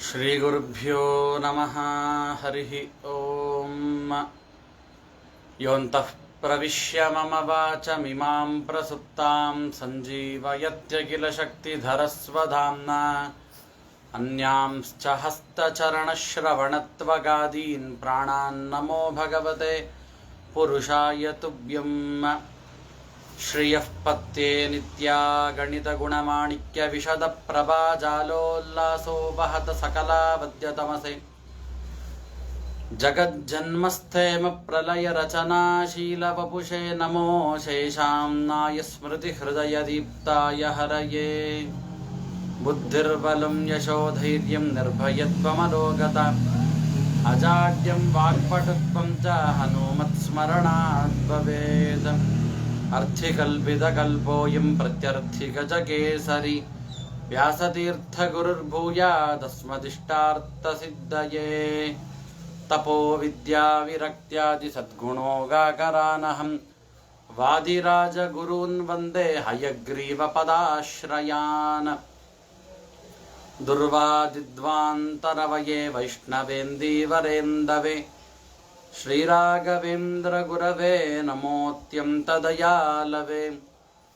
ಶ್ರೀಗುರುಭ್ಯೋ ನಮಃ. ಹರಿ ಓಂ. ಯೋऽन्तಃ ಪ್ರವಿಶ್ಯ ಮಮ ವಾಚಮಿಮಾಂ ಪ್ರಸುಪ್ತಾಂ ಸಂಜೀವಯತ್ಯಖಿಲ ಶಕ್ತಿಧರಸ್ವಧಾಮ್ನಾ ಅನ್ಯಾಂಶ್ಚ ಹಸ್ತಚರಣಶ್ರವಣತ್ವಗಾದೀನ್ ಪ್ರಾಣಾನ್ ನಮೋ ಭಗವತೆ ಪುರುಷಾಯ ತುಭ್ಯಂ. ಶ್ರಿಯಃ ಪತ್ಯೆ ನಿತ್ಯಾ ಗಣಿತ ಗುಣಮಾಣಿಕ್ಯ ವಿಶದ ಪ್ರಭಾ ಜಾಲೋಲ್ಲಾಸೋಪಹತ ಸಕಲಾವದ್ಯತಮಸೆ ಜಗಜ್ಜನ್ಮಸ್ಥೇಮ ಪ್ರಲಯ ರಚನಾಶೀಲ ವಪುಷೇ ನಮೋ ಶೇಷಾಂನಾಯ ಸ್ಮೃತಿ ಹೃದಯ ದೀಪ್ತಾಯ ಹರಯೇ. ಬುದ್ಧಿರ್ಬಲಂ ಯಶೋಧೈರ್ಯಂ ನಿರ್ಭಯತ್ವಮಲೋಗತ ಅಜಾಡ್ಯಂ ವಾಕ್ಪಟುತ್ವಂ ಚ ಹನುಮತ್ಸ್ಮರಣಾತ್ ಭವೇತ್. ಅರ್ಥಿಕಲ್ಪಿತಕಲ್ಪೋಯಂ ಪ್ರತ್ಯರ್ಥಿಗಜಕೇಸರಿ ವ್ಯಾಸತೀರ್ಥಗುರುರ್ಭೂಯಾದಸ್ಮದಿಷ್ಟಾರ್ಥಸಿದ್ಧಯೇ. ತಪೋ ವಿದ್ಯಾ ವಿರಕ್ತ್ಯಾದಿ ಸದ್ಗುಣೋಗಾಕರಾನಹಂ ವಾದಿರಾಜಗುರೂನ್ ವಂದೇ ಹಯಗ್ರೀವ ಪದಾಶ್ರಯಾನ್. ದುರ್ವಾದಿದ್ವಾಂತರವಯೇ ವೈಷ್ಣವೇಂದೀವರೇಂದವೇ ಶ್ರೀರಾಘವೇಂದ್ರ ಗುರವೇ ನಮೋತ್ಯಂತದಯಾಲವೇ.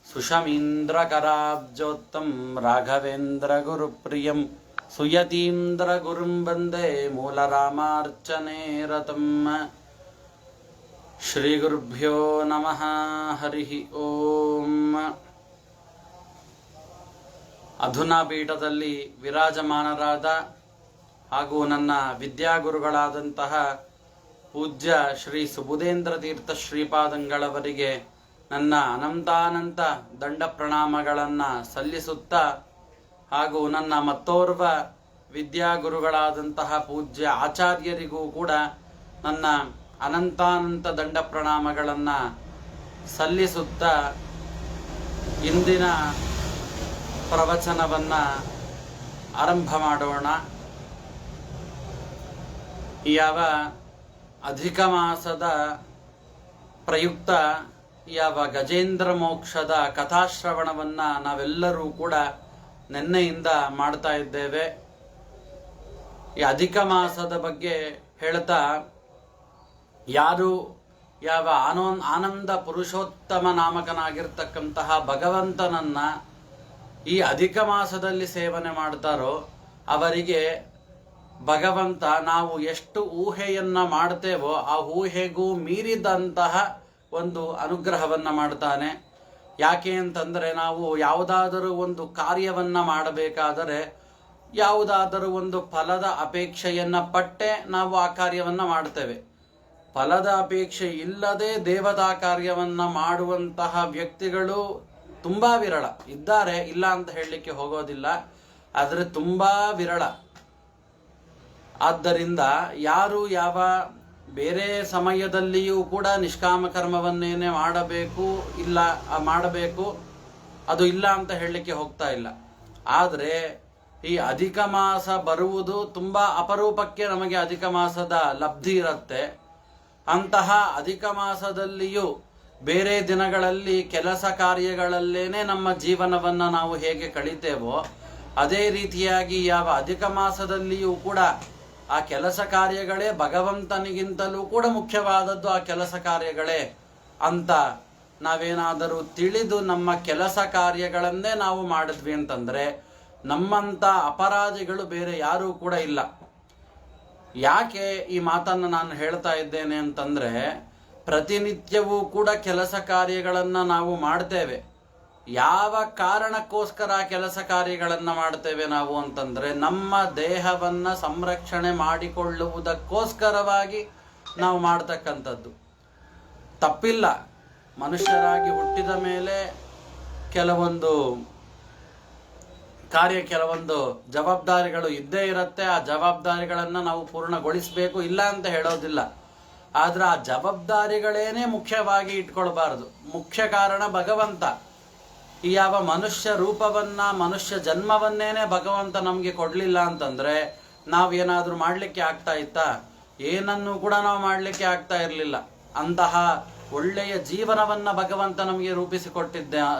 ಸುಷಮೀಂದ್ರಕರಾಬ್ಜೋತ್ತಂ ರಾಘವೇಂದ್ರ ಗುರುಪ್ರಿಯಂ ಸುಯತೀಂದ್ರ ಗುರುಂ ವಂದೇ ಮೂಲರಾಮಾರ್ಚನೆ ರತಂ. ಶ್ರೀಗುರುಭ್ಯೋ ನಮಃ. ಹರಿ ಓಂ. ಅಧುನಾ ಪೀಠದಲ್ಲಿ ವಿರಾಜಮಾನರಾದ ಹಾಗೂ ನನ್ನ ವಿದ್ಯಾಗುರುಗಳಾದಂತಹ ಪೂಜ್ಯ ಶ್ರೀ ಸುಬುಧೇಂದ್ರ ತೀರ್ಥ ಶ್ರೀಪಾದಂಗಳವರಿಗೆ ನನ್ನ ಅನಂತಾನಂತ ದಂಡ ಪ್ರಣಾಮಗಳನ್ನು ಸಲ್ಲಿಸುತ್ತಾ, ಹಾಗೂ ನನ್ನ ಮತ್ತೋರ್ವ ವಿದ್ಯಾಗುರುಗಳಾದಂತಹ ಪೂಜ್ಯ ಆಚಾರ್ಯರಿಗೂ ಕೂಡ ನನ್ನ ಅನಂತಾನಂತ ದಂಡ ಪ್ರಣಾಮಗಳನ್ನು ಸಲ್ಲಿಸುತ್ತಾ ಇಂದಿನ ಪ್ರವಚನವನ್ನು ಆರಂಭ ಮಾಡೋಣ. ಯಾವ ಅಧಿಕ ಮಾಸದ ಪ್ರಯುಕ್ತ ಯಾವ ಗಜೇಂದ್ರ ಮೋಕ್ಷದ ಕಥಾಶ್ರವಣವನ್ನು ನಾವೆಲ್ಲರೂ ಕೂಡ ನಿನ್ನೆಯಿಂದ ಮಾಡ್ತಾ ಇದ್ದೇವೆ. ಈ ಅಧಿಕ ಮಾಸದ ಬಗ್ಗೆ ಹೇಳ್ತಾ, ಯಾರು ಯಾವ ಆನಂದ ಪುರುಷೋತ್ತಮ ನಾಮಕನಾಗಿರ್ತಕ್ಕಂತಹ ಭಗವಂತನನ್ನ ಈ ಅಧಿಕ ಮಾಸದಲ್ಲಿ ಸೇವನೆ ಮಾಡ್ತಾರೋ ಅವರಿಗೆ ಭಗವಂತ ನಾವು ಎಷ್ಟು ಊಹೆಯನ್ನ ಮಾಡ್ತೇವೋ ಆ ಊಹೆಗೂ ಮೀರಿದಂತಹ ಒಂದು ಅನುಗ್ರಹವನ್ನ ಮಾಡ್ತಾನೆ. ಯಾಕೆ ಅಂತಂದರೆ, ನಾವು ಯಾವುದಾದರೂ ಒಂದು ಕಾರ್ಯವನ್ನ ಮಾಡಬೇಕಾದರೆ ಯಾವುದಾದರೂ ಒಂದು ಫಲದ ಅಪೇಕ್ಷೆಯನ್ನ ಪಟ್ಟೆ ನಾವು ಆ ಕಾರ್ಯವನ್ನ ಮಾಡ್ತೇವೆ. ಫಲದ ಅಪೇಕ್ಷೆ ಇಲ್ಲದೆ ದೇವತಾ ಕಾರ್ಯವನ್ನ ಮಾಡುವಂತಹ ವ್ಯಕ್ತಿಗಳು ತುಂಬಾ ವಿರಳ ಇದ್ದಾರೆ. ಇಲ್ಲ ಅಂತ ಹೇಳಲಿಕ್ಕೆ ಹೋಗೋದಿಲ್ಲ, ಆದರೆ ತುಂಬಾ ವಿರಳ. ಆದ್ದರಿಂದ ಯಾರು ಯಾವ ಬೇರೆ ಸಮಯದಲ್ಲಿಯೂ ಕೂಡ ನಿಷ್ಕಾಮ ಕರ್ಮವನ್ನೇನೆ ಮಾಡಬೇಕು ಅದು ಇಲ್ಲ ಅಂತ ಹೇಳಲಿಕ್ಕೆ ಹೋಗ್ತಾ ಇಲ್ಲ. ಆದರೆ ಈ ಅಧಿಕ ಮಾಸ ಬರುವುದು ತುಂಬಾ ಅಪರೂಪಕ್ಕೆ ನಮಗೆ ಅಧಿಕ ಮಾಸದ ಲಬ್ಧಿ ಇರುತ್ತೆ. ಅಂತಹ ಅಧಿಕ ಮಾಸದಲ್ಲಿಯೂ ಬೇರೆ ದಿನಗಳಲ್ಲಿ ಕೆಲಸ ಕಾರ್ಯಗಳಲ್ಲೇನೆ ನಮ್ಮ ಜೀವನವನ್ನು ನಾವು ಹೇಗೆ ಕಳೀತೇವೋ ಅದೇ ರೀತಿಯಾಗಿ ಯಾವ ಅಧಿಕ ಮಾಸದಲ್ಲಿಯೂ ಕೂಡ ಆ ಕೆಲಸ ಕಾರ್ಯಗಳೇ ಭಗವಂತನಿಗಿಂತಲೂ ಕೂಡ ಮುಖ್ಯವಾದದ್ದು ಆ ಕೆಲಸ ಕಾರ್ಯಗಳೇ ಅಂತ ನಾವೇನಾದರೂ ತಿಳಿದು ನಮ್ಮ ಕೆಲಸ ಕಾರ್ಯಗಳನ್ನೇ ನಾವು ಮಾಡಿದ್ವಿ ಅಂತಂದ್ರೆ ನಮ್ಮಂತ ಅಪರಾಧಿಗಳು ಬೇರೆ ಯಾರೂ ಕೂಡ ಇಲ್ಲ. ಯಾಕೆ ಈ ಮಾತನ್ನು ನಾನು ಹೇಳ್ತಾ ಇದ್ದೇನೆ ಅಂತಂದ್ರೆ, ಪ್ರತಿನಿತ್ಯವೂ ಕೂಡ ಕೆಲಸ ಕಾರ್ಯಗಳನ್ನ ನಾವು ಮಾಡ್ತೇವೆ. ಯಾವ ಕಾರಣಕ್ಕೋಸ್ಕರ ಕೆಲಸ ಕಾರ್ಯಗಳನ್ನು ಮಾಡ್ತೇವೆ ನಾವು ಅಂತಂದ್ರೆ, ನಮ್ಮ ದೇಹವನ್ನ ಸಂರಕ್ಷಣೆ ಮಾಡಿಕೊಳ್ಳುವುದಕ್ಕೋಸ್ಕರವಾಗಿ ನಾವು ಮಾಡ್ತಕ್ಕಂಥದ್ದು. ತಪ್ಪಿಲ್ಲ, ಮನುಷ್ಯರಾಗಿ ಹುಟ್ಟಿದ ಮೇಲೆ ಕೆಲವೊಂದು ಜವಾಬ್ದಾರಿಗಳು ಇದ್ದೇ ಇರುತ್ತೆ. ಆ ಜವಾಬ್ದಾರಿಗಳನ್ನು ನಾವು ಪೂರ್ಣಗೊಳಿಸಬೇಕು, ಇಲ್ಲ ಅಂತ ಹೇಳೋದಿಲ್ಲ. ಆದ್ರೆ ಆ ಜವಾಬ್ದಾರಿಗಳೇನೇ ಮುಖ್ಯವಾಗಿ ಇಟ್ಕೊಳ್ಬಾರದು. ಮುಖ್ಯ ಕಾರಣ ಭಗವಂತ. ಈ ಯಾವ ಮನುಷ್ಯ ರೂಪವನ್ನ, ಮನುಷ್ಯ ಜನ್ಮವನ್ನೇನೆ ಭಗವಂತ ನಮಗೆ ಕೊಡ್ಲಿಲ್ಲ ಅಂತಂದ್ರೆ ನಾವೇನಾದ್ರೂ ಮಾಡ್ಲಿಕ್ಕೆ ಆಗ್ತಾ ಇತ್ತಾ? ಏನನ್ನು ಕೂಡ ನಾವು ಮಾಡ್ಲಿಕ್ಕೆ ಆಗ್ತಾ ಇರಲಿಲ್ಲ. ಅಂತಹ ಒಳ್ಳೆಯ ಜೀವನವನ್ನ ಭಗವಂತ ನಮಗೆ ರೂಪಿಸಿ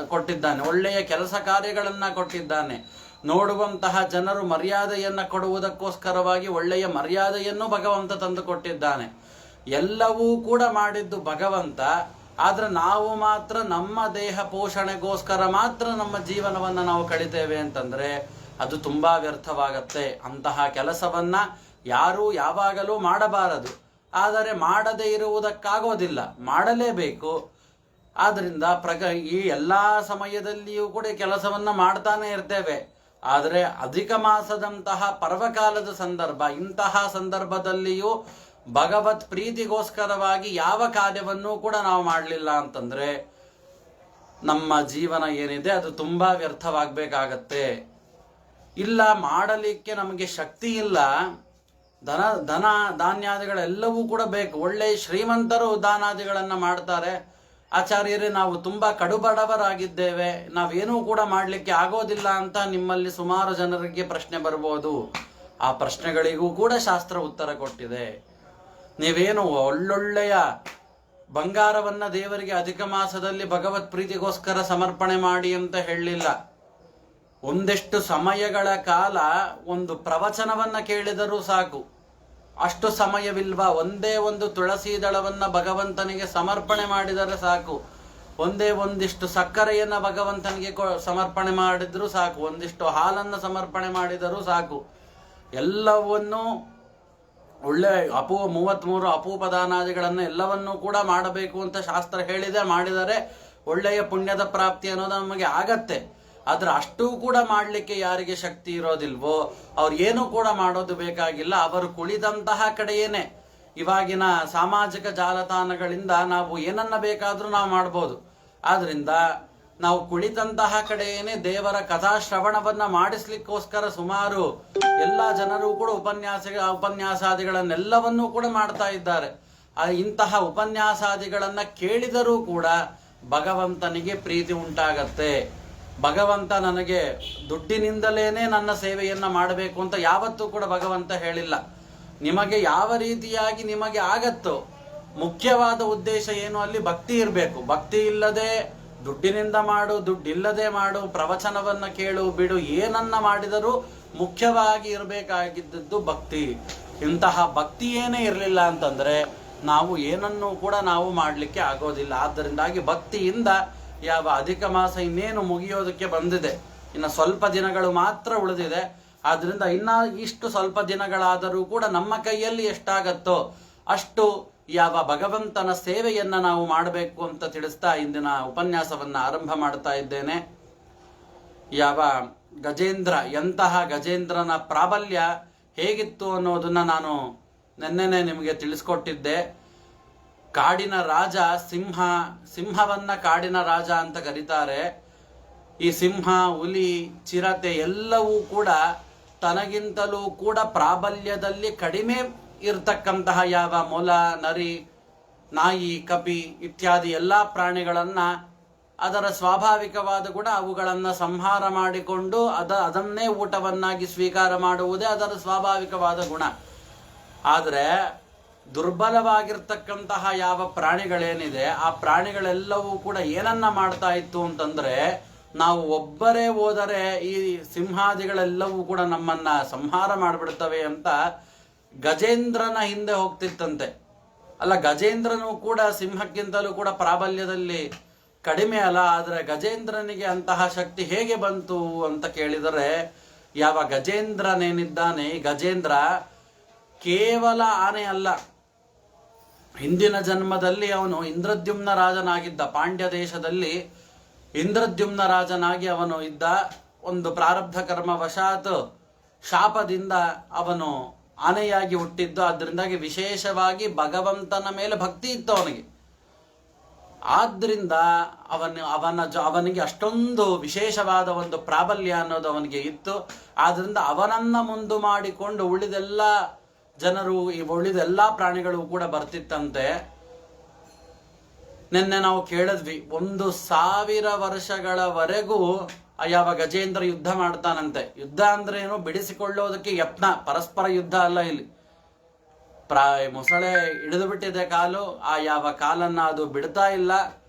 ಕೊಟ್ಟಿದ್ದಾನೆ. ಒಳ್ಳೆಯ ಕೆಲಸ ಕಾರ್ಯಗಳನ್ನ ಕೊಟ್ಟಿದ್ದಾನೆ. ನೋಡುವಂತಹ ಜನರು ಮರ್ಯಾದೆಯನ್ನು ಕೊಡುವುದಕ್ಕೋಸ್ಕರವಾಗಿ ಒಳ್ಳೆಯ ಮರ್ಯಾದೆಯನ್ನು ಭಗವಂತ ತಂದುಕೊಟ್ಟಿದ್ದಾನೆ. ಎಲ್ಲವೂ ಕೂಡ ಮಾಡಿದ್ದು ಭಗವಂತ. ಆದ್ರೆ ನಾವು ಮಾತ್ರ ನಮ್ಮ ದೇಹ ಪೋಷಣೆಗೋಸ್ಕರ ಮಾತ್ರ ನಮ್ಮ ಜೀವನವನ್ನು ನಾವು ಕಳಿತೇವೆ ಅಂತಂದ್ರೆ ಅದು ತುಂಬಾ ವ್ಯರ್ಥವಾಗತ್ತೆ. ಅಂತಹ ಕೆಲಸವನ್ನ ಯಾರೂ ಯಾವಾಗಲೂ ಮಾಡಬಾರದು. ಆದರೆ ಮಾಡದೇ ಇರುವುದಕ್ಕಾಗೋದಿಲ್ಲ, ಮಾಡಲೇಬೇಕು. ಆದ್ರಿಂದ ಈ ಎಲ್ಲಾ ಸಮಯದಲ್ಲಿಯೂ ಕೂಡ ಕೆಲಸವನ್ನ ಮಾಡ್ತಾನೆ ಇರ್ತೇವೆ. ಆದರೆ ಅಧಿಕ ಮಾಸದಂತಹ ಪರ್ವಕಾಲದ ಸಂದರ್ಭ, ಇಂತಹ ಸಂದರ್ಭದಲ್ಲಿಯೂ ಭಗವತ್ ಪ್ರೀತಿಗೋಸ್ಕರವಾಗಿ ಯಾವ ಕಾರ್ಯವನ್ನೂ ಕೂಡ ನಾವು ಮಾಡಲಿಲ್ಲ ಅಂತಂದ್ರೆ ನಮ್ಮ ಜೀವನ ಏನಿದೆ ಅದು ತುಂಬಾ ವ್ಯರ್ಥವಾಗಬೇಕಾಗತ್ತೆ. ಇಲ್ಲ ಮಾಡಲಿಕ್ಕೆ ನಮಗೆ ಶಕ್ತಿ ಇಲ್ಲ, ಧನ ಧಾನ್ಯಾದಿಗಳೆಲ್ಲವೂ ಕೂಡ ಬೇಕು. ಒಳ್ಳೆ ಶ್ರೀಮಂತರು ದಾನಾದಿಗಳನ್ನ ಮಾಡ್ತಾರೆ. ಆಚಾರ್ಯರೇ, ನಾವು ತುಂಬಾ ಕಡುಬಡವರಾಗಿದ್ದೇವೆ, ನಾವೇನೂ ಕೂಡ ಮಾಡಲಿಕ್ಕೆ ಆಗೋದಿಲ್ಲ ಅಂತ ನಿಮ್ಮಲ್ಲಿ ಸುಮಾರು ಜನರಿಗೆ ಪ್ರಶ್ನೆ ಬರ್ಬೋದು. ಆ ಪ್ರಶ್ನೆಗಳಿಗೂ ಕೂಡ ಶಾಸ್ತ್ರ ಉತ್ತರ ಕೊಟ್ಟಿದೆ. ನೀವೇನು ಒಳ್ಳೊಳ್ಳೆಯ ಬಂಗಾರವನ್ನ ದೇವರಿಗೆ ಅಧಿಕ ಮಾಸದಲ್ಲಿ ಭಗವತ್ ಪ್ರೀತಿಗೋಸ್ಕರ ಸಮರ್ಪಣೆ ಮಾಡಿ ಅಂತ ಹೇಳಲಿಲ್ಲ. ಒಂದೆಷ್ಟು ಸಮಯಗಳ ಕಾಲ ಒಂದು ಪ್ರವಚನವನ್ನ ಕೇಳಿದರೂ ಸಾಕು. ಅಷ್ಟು ಸಮಯವಿಲ್ವಾ? ಒಂದೇ ಒಂದು ತುಳಸಿ ದಳವನ್ನ ಭಗವಂತನಿಗೆ ಸಮರ್ಪಣೆ ಮಾಡಿದರೆ ಸಾಕು. ಒಂದೇ ಒಂದಿಷ್ಟು ಸಕ್ಕರೆಯನ್ನ ಭಗವಂತನಿಗೆ ಸಮರ್ಪಣೆ ಮಾಡಿದ್ರೂ ಸಾಕು. ಒಂದಿಷ್ಟು ಹಾಲನ್ನ ಸಮರ್ಪಣೆ ಮಾಡಿದರೂ ಸಾಕು. ಎಲ್ಲವನ್ನೂ ಒಳ್ಳೆ 33 ಅಪೂಪ ದಾನಾದಿಗಳನ್ನು ಎಲ್ಲವನ್ನೂ ಕೂಡ ಮಾಡಬೇಕು ಅಂತ ಶಾಸ್ತ್ರ ಹೇಳಿದೆ. ಮಾಡಿದರೆ ಒಳ್ಳೆಯ ಪುಣ್ಯದ ಪ್ರಾಪ್ತಿ ಅನ್ನೋದು ನಮಗೆ ಆಗತ್ತೆ. ಆದ್ರೆ ಅಷ್ಟೂ ಕೂಡ ಮಾಡಲಿಕ್ಕೆ ಯಾರಿಗೆ ಶಕ್ತಿ ಇರೋದಿಲ್ವೋ ಅವ್ರು ಏನೂ ಕೂಡ ಮಾಡೋದು ಬೇಕಾಗಿಲ್ಲ. ಅವರು ಕುಳಿದಂತಹ ಕಡೆಯೇನೆ ಇವಾಗಿನ ಸಾಮಾಜಿಕ ಜಾಲತಾಣಗಳಿಂದ ನಾವು ಏನನ್ನ ಬೇಕಾದ್ರೂ ನಾವು ಮಾಡ್ಬೋದು. ಆದ್ರಿಂದ ನಾವು ಕುಳಿತಂತಹ ಕಡೆಯೇನೆ ದೇವರ ಕಥಾಶ್ರವಣವನ್ನ ಮಾಡಿಸ್ಲಿಕ್ಕೋಸ್ಕರ ಸುಮಾರು ಎಲ್ಲಾ ಜನರು ಕೂಡ ಉಪನ್ಯಾಸಾದಿಗಳನ್ನೆಲ್ಲವನ್ನೂ ಕೂಡ ಮಾಡ್ತಾ ಇದ್ದಾರೆ. ಇಂತಹ ಉಪನ್ಯಾಸಾದಿಗಳನ್ನ ಕೇಳಿದರೂ ಕೂಡ ಭಗವಂತನಿಗೆ ಪ್ರೀತಿ ಉಂಟಾಗತ್ತೆ. ಭಗವಂತ ನನಗೆ ದುಡ್ಡಿನಿಂದಲೇನೆ ನನ್ನ ಸೇವೆಯನ್ನ ಮಾಡಬೇಕು ಅಂತ ಯಾವತ್ತೂ ಕೂಡ ಭಗವಂತ ಹೇಳಿಲ್ಲ. ನಿಮಗೆ ಯಾವ ರೀತಿಯಾಗಿ ನಿಮಗೆ ಆಗತ್ತೋ, ಮುಖ್ಯವಾದ ಉದ್ದೇಶ ಏನು, ಅಲ್ಲಿ ಭಕ್ತಿ ಇರಬೇಕು. ಭಕ್ತಿ ಇಲ್ಲದೆ ದುಡ್ಡಿನಿಂದ ಮಾಡು, ದುಡ್ಡಿಲ್ಲದೆ ಮಾಡು, ಪ್ರವಚನವನ್ನ ಕೇಳು ಬಿಡು, ಏನನ್ನ ಮಾಡಿದರೂ ಮುಖ್ಯವಾಗಿ ಇರಬೇಕಾಗಿದ್ದದ್ದು ಭಕ್ತಿ. ಇಂತಹ ಭಕ್ತಿ ಏನೇ ಇರಲಿಲ್ಲ ಅಂತಂದ್ರೆ ನಾವು ಏನನ್ನೂ ಕೂಡ ನಾವು ಮಾಡಲಿಕ್ಕೆ ಆಗೋದಿಲ್ಲ. ಆದ್ದರಿಂದಾಗಿ ಭಕ್ತಿಯಿಂದ ಯಾವ ಅಧಿಕ ಮಾಸ ಇನ್ನೇನು ಮುಗಿಯೋದಕ್ಕೆ ಬಂದಿದೆ, ಇನ್ನು ಸ್ವಲ್ಪ ದಿನಗಳು ಮಾತ್ರ ಉಳಿದಿದೆ. ಆದ್ರಿಂದ ಇಷ್ಟು ಸ್ವಲ್ಪ ದಿನಗಳಾದರೂ ಕೂಡ ನಮ್ಮ ಕೈಯಲ್ಲಿ ಎಷ್ಟಾಗತ್ತೋ ಅಷ್ಟು ಯಾವ ಭಗವಂತನ ಸೇವೆಯನ್ನ ನಾವು ಮಾಡಬೇಕು ಅಂತ ತಿಳಿಸ್ತಾ ಇಂದಿನ ಉಪನ್ಯಾಸವನ್ನ ಆರಂಭ ಮಾಡ್ತಾ ಇದ್ದೇನೆ. ಯಾವ ಗಜೇಂದ್ರ, ಎಂತಹ ಗಜೇಂದ್ರನ ಪ್ರಾಬಲ್ಯ ಹೇಗಿತ್ತು ಅನ್ನೋದನ್ನ ನಾನು ನೆನ್ನೆನೆ ನಿಮಗೆ ತಿಳಿಸ್ಕೊಟ್ಟಿದ್ದೆ. ಕಾಡಿನ ರಾಜ ಸಿಂಹವನ್ನ ಕಾಡಿನ ರಾಜ ಅಂತ ಕರೀತಾರೆ. ಈ ಸಿಂಹ, ಹುಲಿ, ಚಿರತೆ ಎಲ್ಲವೂ ಕೂಡ ತನಗಿಂತಲೂ ಕೂಡ ಪ್ರಾಬಲ್ಯದಲ್ಲಿ ಕಡಿಮೆ ಇರ್ತಕ್ಕಂತಹ ಯಾವ ಮೊಲ, ನರಿ, ನಾಯಿ, ಕಪಿ ಇತ್ಯಾದಿ ಎಲ್ಲಾ ಪ್ರಾಣಿಗಳನ್ನ ಅದರ ಸ್ವಾಭಾವಿಕವಾದ ಗುಣ ಅವುಗಳನ್ನ ಸಂಹಾರ ಮಾಡಿಕೊಂಡು ಅದನ್ನೇ ಊಟವನ್ನಾಗಿ ಸ್ವೀಕಾರ ಮಾಡುವುದೇ ಅದರ ಸ್ವಾಭಾವಿಕವಾದ ಗುಣ. ಆದರೆ ದುರ್ಬಲವಾಗಿರ್ತಕ್ಕಂತಹ ಯಾವ ಪ್ರಾಣಿಗಳೇನಿದೆ ಆ ಪ್ರಾಣಿಗಳೆಲ್ಲವೂ ಕೂಡ ಏನನ್ನ ಮಾಡ್ತಾ ಇತ್ತು ಅಂತಂದ್ರೆ, ನಾವು ಒಬ್ಬರೇ ಹೋದರೆ ಈ ಸಿಂಹಾದಿಗಳೆಲ್ಲವೂ ಕೂಡ ನಮ್ಮನ್ನ ಸಂಹಾರ ಮಾಡಿಬಿಡ್ತವೆ ಅಂತ ಗಜೇಂದ್ರನ ಹಿಂದೆ ಹೋಗ್ತಿತ್ತಂತೆ. ಅಲ್ಲ, ಗಜೇಂದ್ರನು ಕೂಡ ಸಿಂಹಕ್ಕಿಂತಲೂ ಕೂಡ ಪ್ರಾಬಲ್ಯದಲ್ಲಿ ಕಡಿಮೆ ಅಲ್ಲ. ಆದ್ರೆ ಗಜೇಂದ್ರನಿಗೆ ಅಂತಹ ಶಕ್ತಿ ಹೇಗೆ ಬಂತು ಅಂತ ಕೇಳಿದರೆ, ಯಾವ ಗಜೇಂದ್ರನೇನಿದ್ದಾನೆ, ಈ ಗಜೇಂದ್ರ ಕೇವಲ ಆನೆ ಅಲ್ಲ. ಹಿಂದಿನ ಜನ್ಮದಲ್ಲಿ ಅವನು ಇಂದ್ರದ್ಯುಮ್ನ ರಾಜನಾಗಿದ್ದ. ಪಾಂಡ್ಯ ದೇಶದಲ್ಲಿ ಇಂದ್ರದ್ಯುಮ್ನ ರಾಜನಾಗಿ ಅವನು ಇದ್ದ. ಒಂದು ಪ್ರಾರಬ್ಧ ಕರ್ಮ ವಶಾತ್ ಶಾಪದಿಂದ ಅವನು ಆನೆಯಾಗಿ ಹುಟ್ಟಿದ್ದು. ಅದರಿಂದಾಗಿ ವಿಶೇಷವಾಗಿ ಭಗವಂತನ ಮೇಲೆ ಭಕ್ತಿ ಇತ್ತು ಅವನಿಗೆ. ಆದ್ರಿಂದ ಅವನಿಗೆ ಅಷ್ಟೊಂದು ವಿಶೇಷವಾದ ಒಂದು ಪ್ರಾಬಲ್ಯ ಅನ್ನೋದು ಅವನಿಗೆ ಇತ್ತು. ಆದ್ರಿಂದ ಅವನನ್ನ ಮುಂದು ಮಾಡಿಕೊಂಡು ಉಳಿದೆಲ್ಲ ಜನರು, ಉಳಿದೆಲ್ಲ ಪ್ರಾಣಿಗಳು ಕೂಡ ಬರ್ತಿತ್ತಂತೆ. ನಿನ್ನೆ ನಾವು ಕೇಳಿದ್ವಿ, 1000 ವರ್ಷಗಳವರೆಗೂ ಯಾವ ಗಜೇಂದ್ರ ಯುದ್ಧ ಮಾಡ್ತಾನಂತೆ. ಯುದ್ಧ ಅಂದ್ರೆ ಏನು, ಬಿಡಿಸಿಕೊಳ್ಳೋದಕ್ಕೆ ಯತ್ನ, ಪರಸ್ಪರ ಯುದ್ಧ ಅಲ್ಲ. ಇಲ್ಲಿ ಮೊಸಳೆ ಹಿಡಿದು ಬಿಟ್ಟಿದೆ ಕಾಲು, ಆ ಯಾವ ಕಾಲನ್ನ ಅದು ಬಿಡ್ತಾ ಇಲ್ಲ.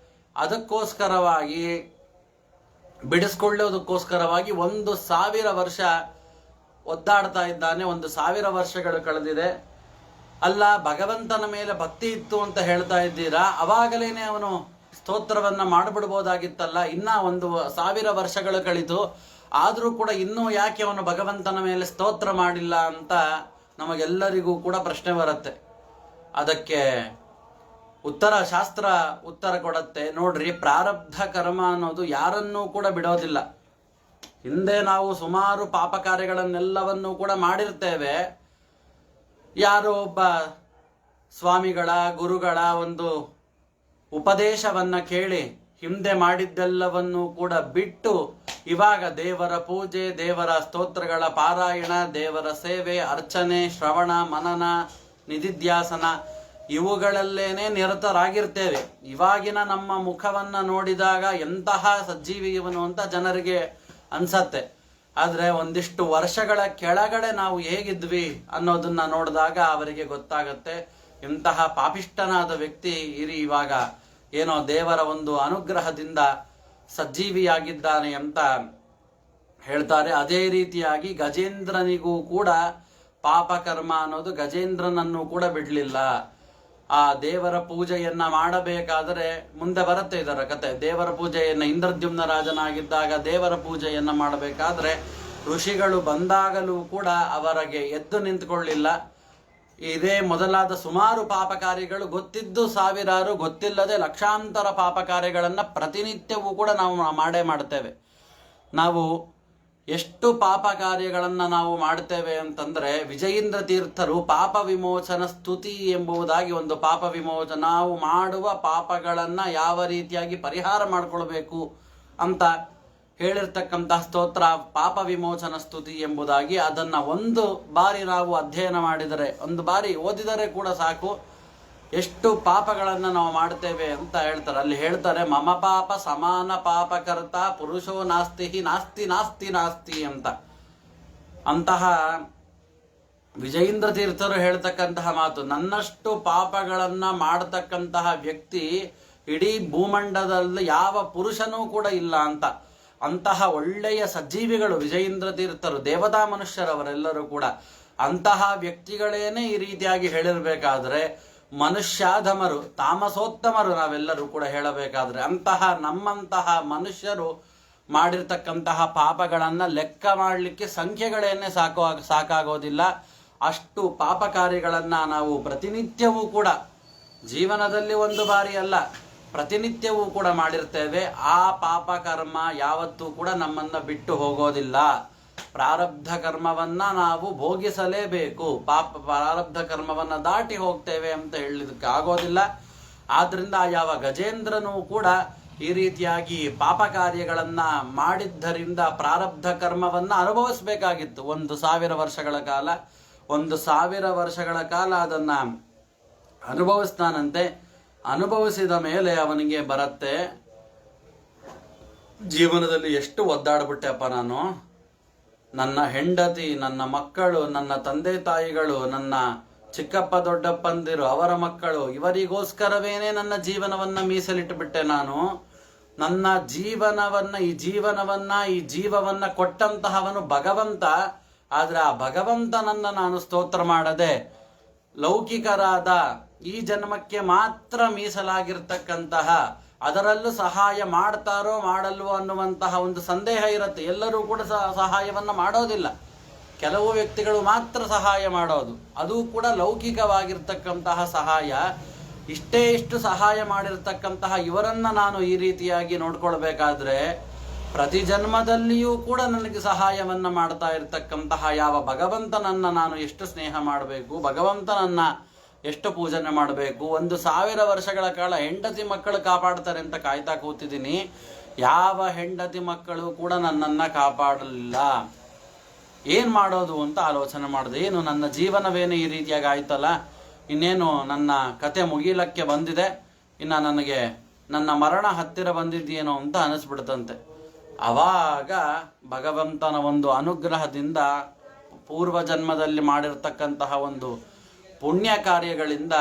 ಅದಕ್ಕೋಸ್ಕರವಾಗಿ ಬಿಡಿಸ್ಕೊಳ್ಳೋದಕ್ಕೋಸ್ಕರವಾಗಿ 1,000 ವರ್ಷ ಒದ್ದಾಡ್ತಾ ಇದ್ದಾನೆ. 1,000 ವರ್ಷಗಳು ಕಳೆದಿದೆ. ಅಲ್ಲ, ಭಗವಂತನ ಮೇಲೆ ಭಕ್ತಿ ಇತ್ತು ಅಂತ ಹೇಳ್ತಾ ಇದ್ದೀರಾ, ಅವಾಗಲೇನೆ ಅವನು ಸ್ತೋತ್ರವನ್ನ ಮಾಡಿಬಿಡ್ಬೋದಾಗಿತ್ತಲ್ಲ. ಇನ್ನ 1,000 ವರ್ಷಗಳು ಕಳಿತು, ಆದರೂ ಕೂಡ ಇನ್ನೂ ಯಾಕೆ ಅವನು ಭಗವಂತನ ಮೇಲೆ ಸ್ತೋತ್ರ ಮಾಡಿಲ್ಲ ಅಂತ ನಮಗೆಲ್ಲರಿಗೂ ಕೂಡ ಪ್ರಶ್ನೆ ಬರುತ್ತೆ. ಅದಕ್ಕೆ ಶಾಸ್ತ್ರ ಉತ್ತರ ಕೊಡತ್ತೆ. ನೋಡ್ರಿ, ಪ್ರಾರಬ್ಧ ಕರ್ಮ ಅನ್ನೋದು ಯಾರನ್ನೂ ಕೂಡ ಬಿಡೋದಿಲ್ಲ. ಹಿಂದೆ ನಾವು ಸುಮಾರು ಪಾಪ ಕಾರ್ಯಗಳನ್ನೆಲ್ಲವನ್ನೂ ಕೂಡ ಮಾಡಿರ್ತೇವೆ. ಯಾರೋ ಒಬ್ಬ ಸ್ವಾಮಿಗಳ ಗುರುಗಳ ಒಂದು ಉಪದೇಶವನ್ನ ಕೇಳಿ ಹಿಂದೆ ಮಾಡಿದ್ದೆಲ್ಲವನ್ನೂ ಕೂಡ ಬಿಟ್ಟು ಇವಾಗ ದೇವರ ಪೂಜೆ, ದೇವರ ಸ್ತೋತ್ರಗಳ ಪಾರಾಯಣ, ದೇವರ ಸೇವೆ, ಅರ್ಚನೆ, ಶ್ರವಣ, ಮನನ, ನಿಧಿಧ್ಯಾಸನ ಇವುಗಳಲ್ಲೇನೆ ನಿರತರಾಗಿರ್ತೇವೆ. ಇವಾಗಿನ ನಮ್ಮ ಮುಖವನ್ನ ನೋಡಿದಾಗ ಎಂತಹ ಸಜ್ಜೀವಿ ಇವನು ಅಂತ ಜನರಿಗೆ ಅನ್ಸತ್ತೆ. ಆದ್ರೆ ಒಂದಿಷ್ಟು ವರ್ಷಗಳ ಕೆಳಗಡೆ ನಾವು ಹೇಗಿದ್ವಿ ಅನ್ನೋದನ್ನ ನೋಡಿದಾಗ ಅವರಿಗೆ ಗೊತ್ತಾಗತ್ತೆ, ಇಂತಹ ಪಾಪಿಷ್ಟನಾದ ವ್ಯಕ್ತಿ ಇವಾಗ ಏನೋ ದೇವರ ಒಂದು ಅನುಗ್ರಹದಿಂದ ಸಜ್ಜೀವಿಯಾಗಿದ್ದಾನೆ ಅಂತ ಹೇಳ್ತಾರೆ. ಅದೇ ರೀತಿಯಾಗಿ ಗಜೇಂದ್ರನಿಗೂ ಕೂಡ ಪಾಪಕರ್ಮ ಅನ್ನೋದು ಗಜೇಂದ್ರನನ್ನು ಕೂಡ ಬಿಡ್ಲಿಲ್ಲ. ಆ ದೇವರ ಪೂಜೆಯನ್ನ ಮಾಡಬೇಕಾದರೆ ಮುಂದೆ ಬರುತ್ತೆ ಇದರ ಕತೆ. ದೇವರ ಪೂಜೆಯನ್ನ ಇಂದ್ರದ್ಯುಮ್ನ ರಾಜನಾಗಿದ್ದಾಗ ದೇವರ ಪೂಜೆಯನ್ನ ಮಾಡಬೇಕಾದ್ರೆ ಋಷಿಗಳು ಬಂದಾಗಲೂ ಕೂಡ ಅವರಿಗೆ ಎದ್ದು ನಿಂತುಕೊಳ್ಳಿಲ್ಲ. ಇದೇ ಮೊದಲಾದ ಸುಮಾರು ಪಾಪ ಕಾರ್ಯಗಳು ಗೊತ್ತಿದ್ದು ಸಾವಿರಾರು, ಗೊತ್ತಿಲ್ಲದೆ ಲಕ್ಷಾಂತರ ಪಾಪ ಕಾರ್ಯಗಳನ್ನ ಪ್ರತಿನಿತ್ಯವೂ ಕೂಡ ನಾವು ಮಾಡೇ ಮಾಡ್ತೇವೆ. ನಾವು ಎಷ್ಟು ಪಾಪ ಕಾರ್ಯಗಳನ್ನ ನಾವು ಮಾಡ್ತೇವೆ ಅಂತಂದ್ರೆ, ವಿಜಯೇಂದ್ರ ತೀರ್ಥರು ಪಾಪ ವಿಮೋಚನ ಸ್ತುತಿ ಎಂಬುದಾಗಿ ಒಂದು ಪಾಪ ವಿಮೋಚನ, ನಾವು ಮಾಡುವ ಪಾಪಗಳನ್ನ ಯಾವ ರೀತಿಯಾಗಿ ಪರಿಹಾರ ಮಾಡಿಕೊಳ್ಬೇಕು ಅಂತ ಹೇಳಿರ್ತಕ್ಕಂತಹ ಸ್ತೋತ್ರ ಪಾಪ ವಿಮೋಚನ ಸ್ತುತಿ ಎಂಬುದಾಗಿ. ಅದನ್ನ ಒಂದು ಬಾರಿ ನಾವು ಅಧ್ಯಯನ ಮಾಡಿದರೆ, ಒಂದು ಬಾರಿ ಓದಿದರೆ ಕೂಡ ಸಾಕು, ಎಷ್ಟು ಪಾಪಗಳನ್ನ ನಾವು ಮಾಡ್ತೇವೆ ಅಂತ ಹೇಳ್ತಾರೆ. ಅಲ್ಲಿ ಹೇಳ್ತಾರೆ, ಮಮ ಪಾಪ ಸಮಾನ ಪಾಪಕರ್ತ ಪುರುಷೋ ನಾಸ್ತಿ ನಾಸ್ತಿ ನಾಸ್ತಿ ನಾಸ್ತಿ ಅಂತ. ಅಂತಹ ವಿಜಯೇಂದ್ರ ತೀರ್ಥರು ಹೇಳ್ತಕ್ಕಂತಹ ಮಾತು, ನನ್ನಷ್ಟು ಪಾಪಗಳನ್ನ ಮಾಡತಕ್ಕಂತಹ ವ್ಯಕ್ತಿ ಇಡೀ ಭೂಮಂಡಲದಲ್ಲಿ ಯಾವ ಪುರುಷನೂ ಕೂಡ ಇಲ್ಲ ಅಂತ. ಅಂತಹ ಒಳ್ಳೆಯ ಸಜ್ಜೀವಿಗಳು ವಿಜಯೇಂದ್ರ ತೀರ್ಥರು, ದೇವತಾ ಮನುಷ್ಯರವರೆಲ್ಲರೂ ಕೂಡ. ಅಂತಹ ವ್ಯಕ್ತಿಗಳೇನೆ ಈ ರೀತಿಯಾಗಿ ಹೇಳಿರ್ಬೇಕಾದ್ರೆ ಮನುಷ್ಯಾಧಮರು, ತಾಮಸೋತ್ತಮರು ನಾವೆಲ್ಲರೂ ಕೂಡ ಹೇಳಬೇಕಾದ್ರೆ, ಅಂತಹ ನಮ್ಮಂತಹ ಮನುಷ್ಯರು ಮಾಡಿರ್ತಕ್ಕಂತಹ ಪಾಪಗಳನ್ನ ಲೆಕ್ಕ ಮಾಡಲಿಕ್ಕೆ ಸಂಖ್ಯೆಗಳೇನೆ ಸಾಕಾಗೋದಿಲ್ಲ. ಅಷ್ಟು ಪಾಪ ಕಾರ್ಯಗಳನ್ನ ನಾವು ಪ್ರತಿನಿತ್ಯವೂ ಕೂಡ, ಜೀವನದಲ್ಲಿ ಒಂದು ಬಾರಿ ಅಲ್ಲ, ಪ್ರತಿನಿತ್ಯವೂ ಕೂಡ ಮಾಡಿರ್ತೇವೆ. ಆ ಪಾಪ ಕರ್ಮ ಯಾವತ್ತೂ ಕೂಡ ನಮ್ಮನ್ನ ಬಿಟ್ಟು ಹೋಗೋದಿಲ್ಲ. ಪ್ರಾರಬ್ಧ ಕರ್ಮವನ್ನ ನಾವು ಭೋಗಿಸಲೇಬೇಕು. ಪ್ರಾರಬ್ಧ ಕರ್ಮವನ್ನ ದಾಟಿ ಹೋಗ್ತೇವೆ ಅಂತ ಹೇಳಲಿಕ್ಕೆ ಆಗೋದಿಲ್ಲ. ಆದ್ರಿಂದ ಯಾವ ಗಜೇಂದ್ರನೂ ಕೂಡ ಈ ರೀತಿಯಾಗಿ ಪಾಪ ಕಾರ್ಯಗಳನ್ನ ಮಾಡಿದ್ದರಿಂದ ಪ್ರಾರಬ್ಧ ಕರ್ಮವನ್ನ ಅನುಭವಿಸಬೇಕಾಗಿತ್ತು 1,000 ವರ್ಷಗಳ ಕಾಲ. 1,000 ವರ್ಷಗಳ ಕಾಲ ಅದನ್ನ ಅನುಭವಿಸ್ತಾನಂತೆ. ಅನುಭವಿಸಿದ ಮೇಲೆ ಅವನಿಗೆ ಬರುತ್ತೆ, ಜೀವನದಲ್ಲಿ ಎಷ್ಟು ಒದ್ದಾಡ್ಬಿಟ್ಟೆಪ್ಪ ನಾನು, ನನ್ನ ಹೆಂಡತಿ, ನನ್ನ ಮಕ್ಕಳು, ನನ್ನ ತಂದೆ ತಾಯಿಗಳು, ನನ್ನ ಚಿಕ್ಕಪ್ಪ ದೊಡ್ಡಪ್ಪಂದಿರು, ಅವರ ಮಕ್ಕಳು, ಇವರಿಗೋಸ್ಕರವೇನೆ ನನ್ನ ಜೀವನವನ್ನ ಮೀಸಲಿಟ್ಟುಬಿಟ್ಟೆ ನಾನು. ನನ್ನ ಈ ಜೀವವನ್ನ ಕೊಟ್ಟಂತಹವನು ಭಗವಂತ. ಆದ್ರೆ ಆ ಭಗವಂತನನ್ನ ನಾನು ಸ್ತೋತ್ರ ಮಾಡದೆ ಲೌಕಿಕರಾದ ಈ ಜನ್ಮಕ್ಕೆ ಮಾತ್ರ ಮೀಸಲಾಗಿರ್ತಕ್ಕಂತಹ, ಅದರಲ್ಲೂ ಸಹಾಯ ಮಾಡ್ತಾರೋ ಮಾಡಲ್ವೋ ಅನ್ನುವಂತಹ ಒಂದು ಸಂದೇಹ ಇರುತ್ತೆ. ಎಲ್ಲರೂ ಕೂಡ ಸಹಾಯವನ್ನ ಮಾಡೋದಿಲ್ಲ, ಕೆಲವು ವ್ಯಕ್ತಿಗಳು ಮಾತ್ರ ಸಹಾಯ ಮಾಡೋದು, ಅದು ಕೂಡ ಲೌಕಿಕವಾಗಿರ್ತಕ್ಕಂತಹ ಸಹಾಯ. ಇಷ್ಟು ಸಹಾಯ ಮಾಡಿರ್ತಕ್ಕಂತಹ ಇವರನ್ನ ನಾನು ಈ ರೀತಿಯಾಗಿ ನೋಡ್ಕೊಳ್ಬೇಕಾದ್ರೆ, ಪ್ರತಿ ಜನ್ಮದಲ್ಲಿಯೂ ಕೂಡ ನನಗೆ ಸಹಾಯವನ್ನ ಮಾಡ್ತಾ ಇರ್ತಕ್ಕಂತಹ ಯಾವ ಭಗವಂತನನ್ನ ನಾನು ಎಷ್ಟು ಸ್ನೇಹ ಮಾಡಬೇಕು, ಭಗವಂತನನ್ನ ಎಷ್ಟು ಪೂಜನೆ ಮಾಡಬೇಕು. 1,000 ವರ್ಷಗಳ ಕಾಲ ಹೆಂಡತಿ ಮಕ್ಕಳು ಕಾಪಾಡ್ತಾರೆ ಅಂತ ಕಾಯ್ತಾ ಕೂತಿದ್ದೀನಿ. ಯಾವ ಹೆಂಡತಿ ಮಕ್ಕಳು ಕೂಡ ನನ್ನನ್ನ ಕಾಪಾಡಲಿಲ್ಲ. ಏನ್ ಮಾಡೋದು ಅಂತ ಆಲೋಚನೆ ಮಾಡಿದೆ. ಏನು ನನ್ನ ಜೀವನವೇನು ಈ ರೀತಿಯಾಗಿ ಆಯ್ತಲ್ಲ, ಇನ್ನೇನು ನನ್ನ ಕತೆ ಮುಗಿಲಕ್ಕೆ ಬಂದಿದೆ, ಇನ್ನ ನನಗೆ ನನ್ನ ಮರಣ ಹತ್ತಿರ ಬಂದಿದ್ದೇನೋ ಅಂತ ಅನಿಸ್ಬಿಡ್ತಂತೆ. ಅವಾಗ ಭಗವಂತನ ಒಂದು ಅನುಗ್ರಹದಿಂದ, ಪೂರ್ವ ಜನ್ಮದಲ್ಲಿ ಮಾಡಿರ್ತಕ್ಕಂತಹ ಒಂದು ಪುಣ್ಯ ಕಾರ್ಯಗಳಿಂದ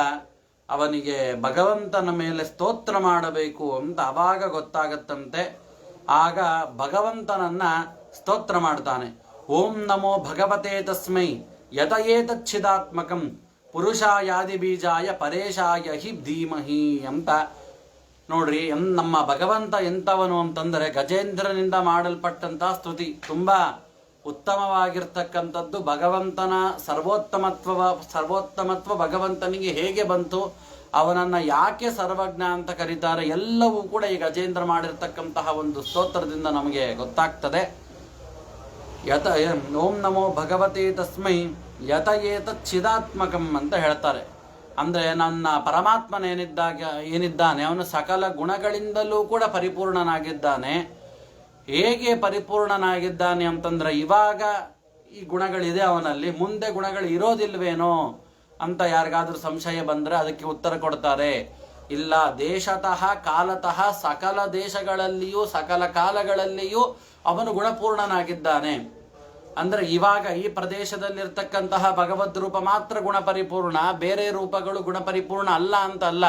ಅವನಿಗೆ ಭಗವಂತನ ಮೇಲೆ ಸ್ತೋತ್ರ ಮಾಡಬೇಕು ಅಂತ ಅವಾಗ ಗೊತ್ತಾಗತ್ತಂತೆ. ಆಗ ಭಗವಂತನನ್ನ ಸ್ತೋತ್ರ ಮಾಡ್ತಾನೆ. ಓಂ ನಮೋ ಭಗವತೆ ತಸ್ಮೈ ಯತಯೇತಚ್ಛಿದಾತ್ಮಕಂ ಪುರುಷಾಯಾದಿ ಬೀಜಾಯ ಪರೇಶಾಯ ಹಿ ಧೀಮಹಿ ಅಂತ. ನೋಡ್ರಿ, ನಮ್ಮ ಭಗವಂತ ಎಂಥವನು ಅಂತಂದರೆ ಗಜೇಂದ್ರನಿಂದ ಮಾಡಲ್ಪಟ್ಟಂತಹ ಸ್ತುತಿ ತುಂಬಾ ಉತ್ತಮವಾಗಿರ್ತಕ್ಕಂಥದ್ದು. ಭಗವಂತನ ಸರ್ವೋತ್ತಮತ್ವ ಭಗವಂತನಿಗೆ ಹೇಗೆ ಬಂತು, ಅವನನ್ನ ಯಾಕೆ ಸರ್ವಜ್ಞ ಅಂತ ಕರೀತಾರೆ, ಎಲ್ಲವೂ ಕೂಡ ಈ ಗಜೇಂದ್ರ ಮಾಡಿರ್ತಕ್ಕಂತಹ ಒಂದು ಸ್ತೋತ್ರದಿಂದ ನಮಗೆ ಗೊತ್ತಾಗ್ತದೆ. ಓಂ ನಮೋ ಭಗವತೆ ತಸ್ಮೈ ಯತಯೇತಚ್ಛಿದಾತ್ಮಕಂ ಅಂತ ಹೇಳ್ತಾರೆ. ಅಂದರೆ ನನ್ನ ಏನಿದ್ದಾನೆ ಅವನು ಸಕಲ ಗುಣಗಳಿಂದಲೂ ಕೂಡ ಪರಿಪೂರ್ಣನಾಗಿದ್ದಾನೆ. ಹೇಗೆ ಪರಿಪೂರ್ಣನಾಗಿದ್ದಾನೆ ಅಂತಂದ್ರೆ, ಇವಾಗ ಈ ಗುಣಗಳಿದೆ ಅವನಲ್ಲಿ, ಮುಂದೆ ಗುಣಗಳು ಇರೋದಿಲ್ವೇನೋ ಅಂತ ಯಾರಿಗಾದ್ರೂ ಸಂಶಯ ಬಂದ್ರೆ ಅದಕ್ಕೆ ಉತ್ತರ ಕೊಡ್ತಾರೆ, ಇಲ್ಲ, ದೇಶತಃ ಕಾಲತಃ ಸಕಲ ದೇಶಗಳಲ್ಲಿಯೂ ಸಕಲ ಕಾಲಗಳಲ್ಲಿಯೂ ಅವನು ಗುಣಪೂರ್ಣನಾಗಿದ್ದಾನೆ. ಅಂದ್ರೆ ಇವಾಗ ಈ ಪ್ರದೇಶದಲ್ಲಿರ್ತಕ್ಕಂತಹ ಭಗವದ್ ರೂಪ ಮಾತ್ರ ಗುಣಪರಿಪೂರ್ಣ, ಬೇರೆ ರೂಪಗಳು ಗುಣಪರಿಪೂರ್ಣ ಅಲ್ಲ ಅಂತ ಅಲ್ಲ.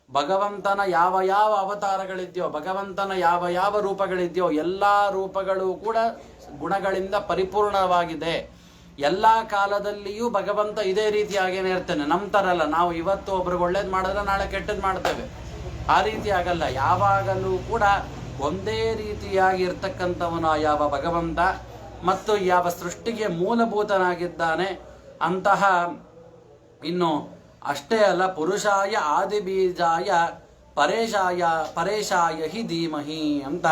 ಭಗವಂತನ ಯಾವ ಯಾವ ಅವತಾರಗಳಿದೆಯೋ, ಭಗವಂತನ ಯಾವ ಯಾವ ರೂಪಗಳಿದೆಯೋ ಎಲ್ಲ ರೂಪಗಳು ಕೂಡ ಗುಣಗಳಿಂದ ಪರಿಪೂರ್ಣವಾಗಿದೆ. ಎಲ್ಲ ಕಾಲದಲ್ಲಿಯೂ ಭಗವಂತ ಇದೇ ರೀತಿಯಾಗೇನೆ ಇರ್ತೇನೆ. ನಮ್ಮ ಥರ ಅಲ್ಲ, ನಾವು ಇವತ್ತು ಒಬ್ರಿಗೆ ಒಳ್ಳೇದು ಮಾಡಿದ್ರೆ ನಾಳೆ ಕೆಟ್ಟದ್ದು ಮಾಡ್ತೇವೆ, ಆ ರೀತಿ ಆಗಲ್ಲ. ಯಾವಾಗಲೂ ಕೂಡ ಒಂದೇ ರೀತಿಯಾಗಿ ಇರ್ತಕ್ಕಂಥವನು ಯಾವ ಭಗವಂತ, ಮತ್ತು ಯಾವ ಸೃಷ್ಟಿಗೆ ಮೂಲಭೂತನಾಗಿದ್ದಾನೆ ಅಂತಹ. ಇನ್ನು ಅಷ್ಟೇ ಅಲ್ಲ, ಪುರುಷಾಯ ಆದಿಬೀಜಾಯ ಪರೇಶಾಯ ಹಿ ಧೀಮಹಿ ಅಂತ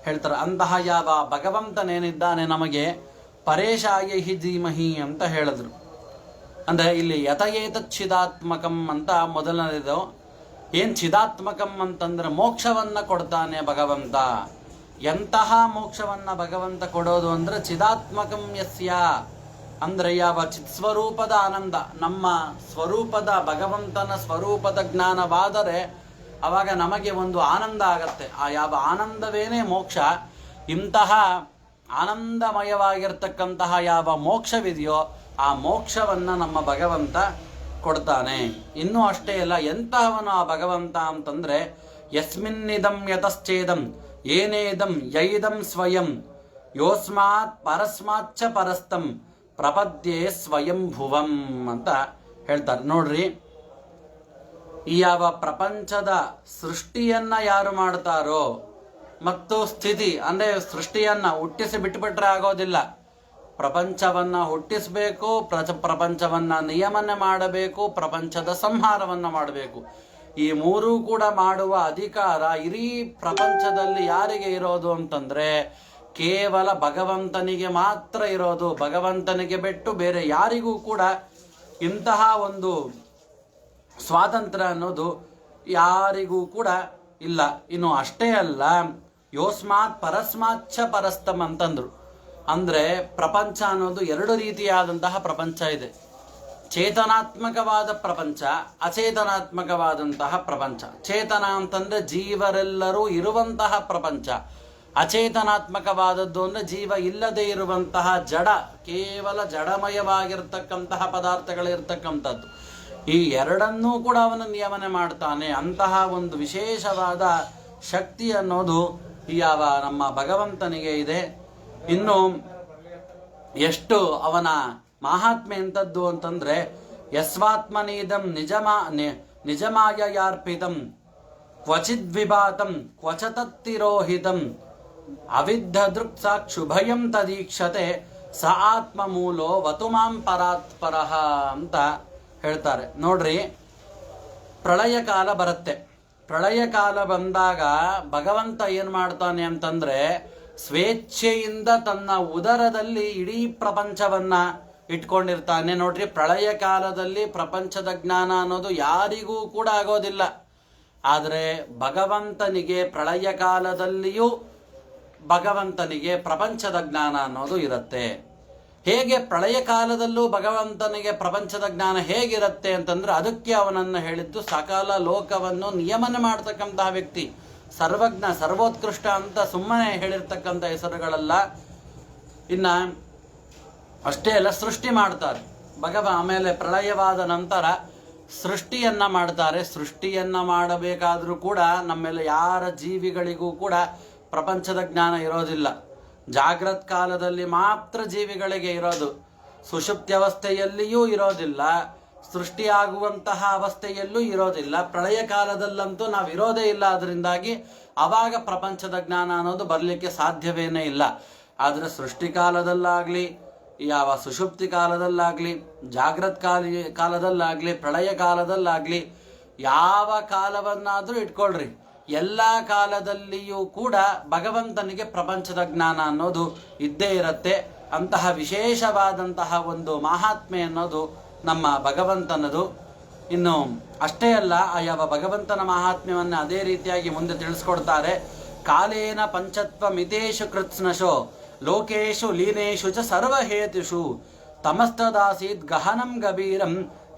ಹೇಳ್ತಾರೆ. ಅಂತಹ ಯಾವ ಭಗವಂತನೇನಿದ್ದಾನೆ ನಮಗೆ ಪರೇಶಾಯ ಹಿ ಧೀಮಹಿ ಅಂತ ಹೇಳಿದ್ರು. ಅಂದರೆ ಇಲ್ಲಿ ಯತಯೇತಚ್ಛಿದಾತ್ಮಕಂ ಅಂತ ಮೊದಲನೇದು. ಏನು ಚಿದಾತ್ಮಕಂ ಅಂತಂದ್ರೆ ಮೋಕ್ಷವನ್ನ ಕೊಡ್ತಾನೆ ಭಗವಂತ. ಎಂತಹ ಮೋಕ್ಷವನ್ನ ಭಗವಂತ ಕೊಡೋದು ಅಂದ್ರೆ ಚಿದಾತ್ಮಕಂ ಯಸ್ಯ, ಅಂದ್ರೆ ಯಾವ ಚಿತ್ಸ್ವರೂಪದ ಆನಂದ, ನಮ್ಮ ಸ್ವರೂಪದ ಭಗವಂತನ ಸ್ವರೂಪದ ಜ್ಞಾನವಾದರೆ ಅವಾಗ ನಮಗೆ ಒಂದು ಆನಂದ ಆಗತ್ತೆ. ಆ ಯಾವ ಆನಂದವೇನೇ ಮೋಕ್ಷ. ಇಂತಹ ಆನಂದಮಯವಾಗಿರ್ತಕ್ಕಂತಹ ಯಾವ ಮೋಕ್ಷವಿದೆಯೋ ಆ ಮೋಕ್ಷವನ್ನ ನಮ್ಮ ಭಗವಂತ ಕೊಡ್ತಾನೆ. ಇನ್ನೂ ಅಷ್ಟೇ ಅಲ್ಲ, ಎಂತಹವನು ಆ ಭಗವಂತ ಅಂತಂದ್ರೆ ಯಸ್ಮಿನ್ನಿದಂ ಯತಶ್ಚೇದಂ ಏನೇದಂ ಯೈದಂ ಸ್ವಯಂ ಯೋಸ್ಮಾತ್ ಪರಸ್ಮಾಚ್ಚ ಪರಸ್ತಂ ಪ್ರಪದ್ಯೆ ಸ್ವಯಂ ಭುವಂ ಅಂತ ಹೇಳ್ತಾರೆ. ನೋಡ್ರಿ, ಈ ಯಾವ ಪ್ರಪಂಚದ ಸೃಷ್ಟಿಯನ್ನ ಯಾರು ಮಾಡ್ತಾರೋ ಮತ್ತು ಸ್ಥಿತಿ, ಅಂದ್ರೆ ಸೃಷ್ಟಿಯನ್ನ ಹುಟ್ಟಿಸಿ ಬಿಟ್ಟುಬಿಟ್ರೆ ಆಗೋದಿಲ್ಲ. ಪ್ರಪಂಚವನ್ನ ಹುಟ್ಟಿಸಬೇಕು, ಪ್ರಪಂಚವನ್ನ ನಿಯಮನೆ ಮಾಡಬೇಕು, ಪ್ರಪಂಚದ ಸಂಹಾರವನ್ನ ಮಾಡಬೇಕು. ಈ ಮೂರೂ ಕೂಡ ಮಾಡುವ ಅಧಿಕಾರ ಇಡೀ ಪ್ರಪಂಚದಲ್ಲಿ ಯಾರಿಗೆ ಇರೋದು ಅಂತಂದ್ರೆ ಕೇವಲ ಭಗವಂತನಿಗೆ ಮಾತ್ರ ಇರೋದು. ಭಗವಂತನಿಗೆ ಬಿಟ್ಟು ಬೇರೆ ಯಾರಿಗೂ ಕೂಡ ಇಂತಹ ಒಂದು ಸ್ವಾತಂತ್ರ್ಯ ಅನ್ನೋದು ಯಾರಿಗೂ ಕೂಡ ಇಲ್ಲ. ಇನ್ನು ಅಷ್ಟೇ ಅಲ್ಲ, ಯೋಸ್ಮಾತ್ ಪರಸ್ಮಾಚ್ಚ ಪರಸ್ತಂ ಅಂತಂದ್ರು. ಅಂದ್ರೆ ಪ್ರಪಂಚ ಅನ್ನೋದು ಎರಡು ರೀತಿಯಾದಂತಹ ಪ್ರಪಂಚ ಇದೆ. ಚೇತನಾತ್ಮಕವಾದ ಪ್ರಪಂಚ, ಅಚೇತನಾತ್ಮಕವಾದಂತಹ ಪ್ರಪಂಚ. ಚೇತನ ಅಂತಂದ್ರೆ ಜೀವರೆಲ್ಲರೂ ಇರುವಂತಹ ಪ್ರಪಂಚ. ಅಚೇತನಾತ್ಮಕವಾದದ್ದು ಅಂದ್ರೆ ಜೀವ ಇಲ್ಲದೆ ಇರುವಂತಹ ಜಡ, ಕೇವಲ ಜಡಮಯವಾಗಿರ್ತಕ್ಕಂತಹ ಪದಾರ್ಥಗಳಿರ್ತಕ್ಕಂಥದ್ದು. ಈ ಎರಡನ್ನೂ ಕೂಡ ಅವನು ನಿಯಮನೆ ಮಾಡ್ತಾನೆ. ಅಂತಹ ಒಂದು ವಿಶೇಷವಾದ ಶಕ್ತಿ ಅನ್ನೋದು ಯಾವ ನಮ್ಮ ಭಗವಂತನಿಗೆ ಇದೆ. ಇನ್ನು ಎಷ್ಟು ಅವನ ಮಹಾತ್ಮೆ ಎಂಥದ್ದು ಅಂತಂದ್ರೆ ಯಸ್ವಾತ್ಮನೀದಂ ನಿಜಮಾಯಯಾರ್ಪಿತಂ ಕ್ವಚಿದ್ವಿಭಾತಂ ಕ್ವಚತತ್ತಿರೋಹಿತಂ ಅವಿದ್ಧದೃಕ್ ಸಾಕ್ಷುಭಯಂ ತದೀಕ್ಷತೆ ಸ ಆತ್ಮ ಮೂಲೋ ವತುಮಾಂ ಪರಾತ್ಪರಃ ಅಂತ ಹೇಳ್ತಾರೆ. ನೋಡ್ರಿ, ಪ್ರಳಯ ಕಾಲ ಬರುತ್ತೆ. ಪ್ರಳಯ ಕಾಲ ಬಂದಾಗ ಭಗವಂತ ಏನ್ ಮಾಡ್ತಾನೆ ಅಂತಂದ್ರೆ ಸ್ವೇಚ್ಛೆಯಿಂದ ತನ್ನ ಉದರದಲ್ಲಿ ಇಡೀ ಪ್ರಪಂಚವನ್ನ ಇಟ್ಕೊಂಡಿರ್ತಾನೆ. ನೋಡ್ರಿ, ಪ್ರಳಯ ಕಾಲದಲ್ಲಿ ಪ್ರಪಂಚದ ಜ್ಞಾನ ಅನ್ನೋದು ಯಾರಿಗೂ ಕೂಡ ಆಗೋದಿಲ್ಲ. ಆದರೆ ಭಗವಂತನಿಗೆ ಪ್ರಳಯ ಕಾಲದಲ್ಲಿಯೂ ಭಗವಂತನಿಗೆ ಪ್ರಪಂಚದ ಜ್ಞಾನ ಅನ್ನೋದು ಇರುತ್ತೆ. ಹೇಗೆ ಪ್ರಳಯ ಕಾಲದಲ್ಲೂ ಭಗವಂತನಿಗೆ ಪ್ರಪಂಚದ ಜ್ಞಾನ ಹೇಗಿರುತ್ತೆ ಅಂತಂದ್ರೆ ಅದಕ್ಕೆ ಅವನನ್ನು ಹೇಳಿದ್ದು ಸಕಲ ಲೋಕವನ್ನು ನಿಯಮನೆ ಮಾಡ್ತಕ್ಕಂತಹ ವ್ಯಕ್ತಿ, ಸರ್ವಜ್ಞ, ಸರ್ವೋತ್ಕೃಷ್ಟ ಅಂತ ಸುಮ್ಮನೆ ಹೇಳಿರ್ತಕ್ಕಂಥ ಹೆಸರುಗಳಲ್ಲ. ಇನ್ನ ಅಷ್ಟೇ ಅಲ್ಲ, ಸೃಷ್ಟಿ ಮಾಡ್ತಾರೆ ಆಮೇಲೆ ಪ್ರಳಯವಾದ ನಂತರ ಸೃಷ್ಟಿಯನ್ನ ಮಾಡ್ತಾರೆ. ಸೃಷ್ಟಿಯನ್ನ ಮಾಡಬೇಕಾದ್ರೂ ಕೂಡ ನಮ್ಮೆಲ್ಲ ಯಾರ ಜೀವಿಗಳಿಗೂ ಕೂಡ ಪ್ರಪಂಚದ ಜ್ಞಾನ ಇರೋದಿಲ್ಲ. ಜಾಗ್ರತ್ ಕಾಲದಲ್ಲಿ ಮಾತ್ರ ಜೀವಿಗಳಿಗೆ ಇರೋದು, ಸುಷುಪ್ತಿ ಅವಸ್ಥೆಯಲ್ಲಿಯೂ ಇರೋದಿಲ್ಲ, ಸೃಷ್ಟಿಯಾಗುವಂತಹ ಅವಸ್ಥೆಯಲ್ಲೂ ಇರೋದಿಲ್ಲ. ಪ್ರಳಯ ಕಾಲದಲ್ಲಂತೂ ನಾವು ಇರೋದೇ ಇಲ್ಲ. ಅದರಿಂದಾಗಿ ಆವಾಗ ಪ್ರಪಂಚದ ಜ್ಞಾನ ಅನ್ನೋದು ಬರಲಿಕ್ಕೆ ಸಾಧ್ಯವೇನೇ ಇಲ್ಲ. ಆದರೆ ಸೃಷ್ಟಿಕಾಲದಲ್ಲಾಗಲಿ, ಯಾವ ಸುಷುಪ್ತಿ ಕಾಲದಲ್ಲಾಗಲಿ, ಜಾಗ್ರತ್ ಕಾಲದಲ್ಲಾಗಲಿ, ಪ್ರಳಯ ಕಾಲದಲ್ಲಾಗಲಿ, ಯಾವ ಕಾಲವನ್ನಾದರೂ ಇಟ್ಕೊಳ್ರಿ, ಎಲ್ಲ ಕಾಲದಲ್ಲಿಯೂ ಕೂಡ ಭಗವಂತನಿಗೆ ಪ್ರಪಂಚದ ಜ್ಞಾನ ಅನ್ನೋದು ಇದ್ದೇ ಇರುತ್ತೆ. ಅಂತಹ ವಿಶೇಷವಾದಂತಹ ಒಂದು ಮಹಾತ್ಮೆ ಅನ್ನೋದು ನಮ್ಮ ಭಗವಂತನದು. ಇನ್ನು ಅಷ್ಟೇ ಅಲ್ಲ, ಆ ಯಾವ ಭಗವಂತನ ಮಹಾತ್ಮ್ಯವನ್ನು ಅದೇ ರೀತಿಯಾಗಿ ಮುಂದೆ ತಿಳಿಸ್ಕೊಡ್ತಾರೆ. ಕಾಲೇನ ಪಂಚತ್ವ ಮಿತೇಶು ಕೃತ್ಸ್ನಶೋ ಲೋಕೇಶು ಲೀನೇಶು ಚ ಸರ್ವಹೇತುಷು ತಮಸ್ತದಾಸೀತ್ ಗಹನಂ ಗಭೀರಂ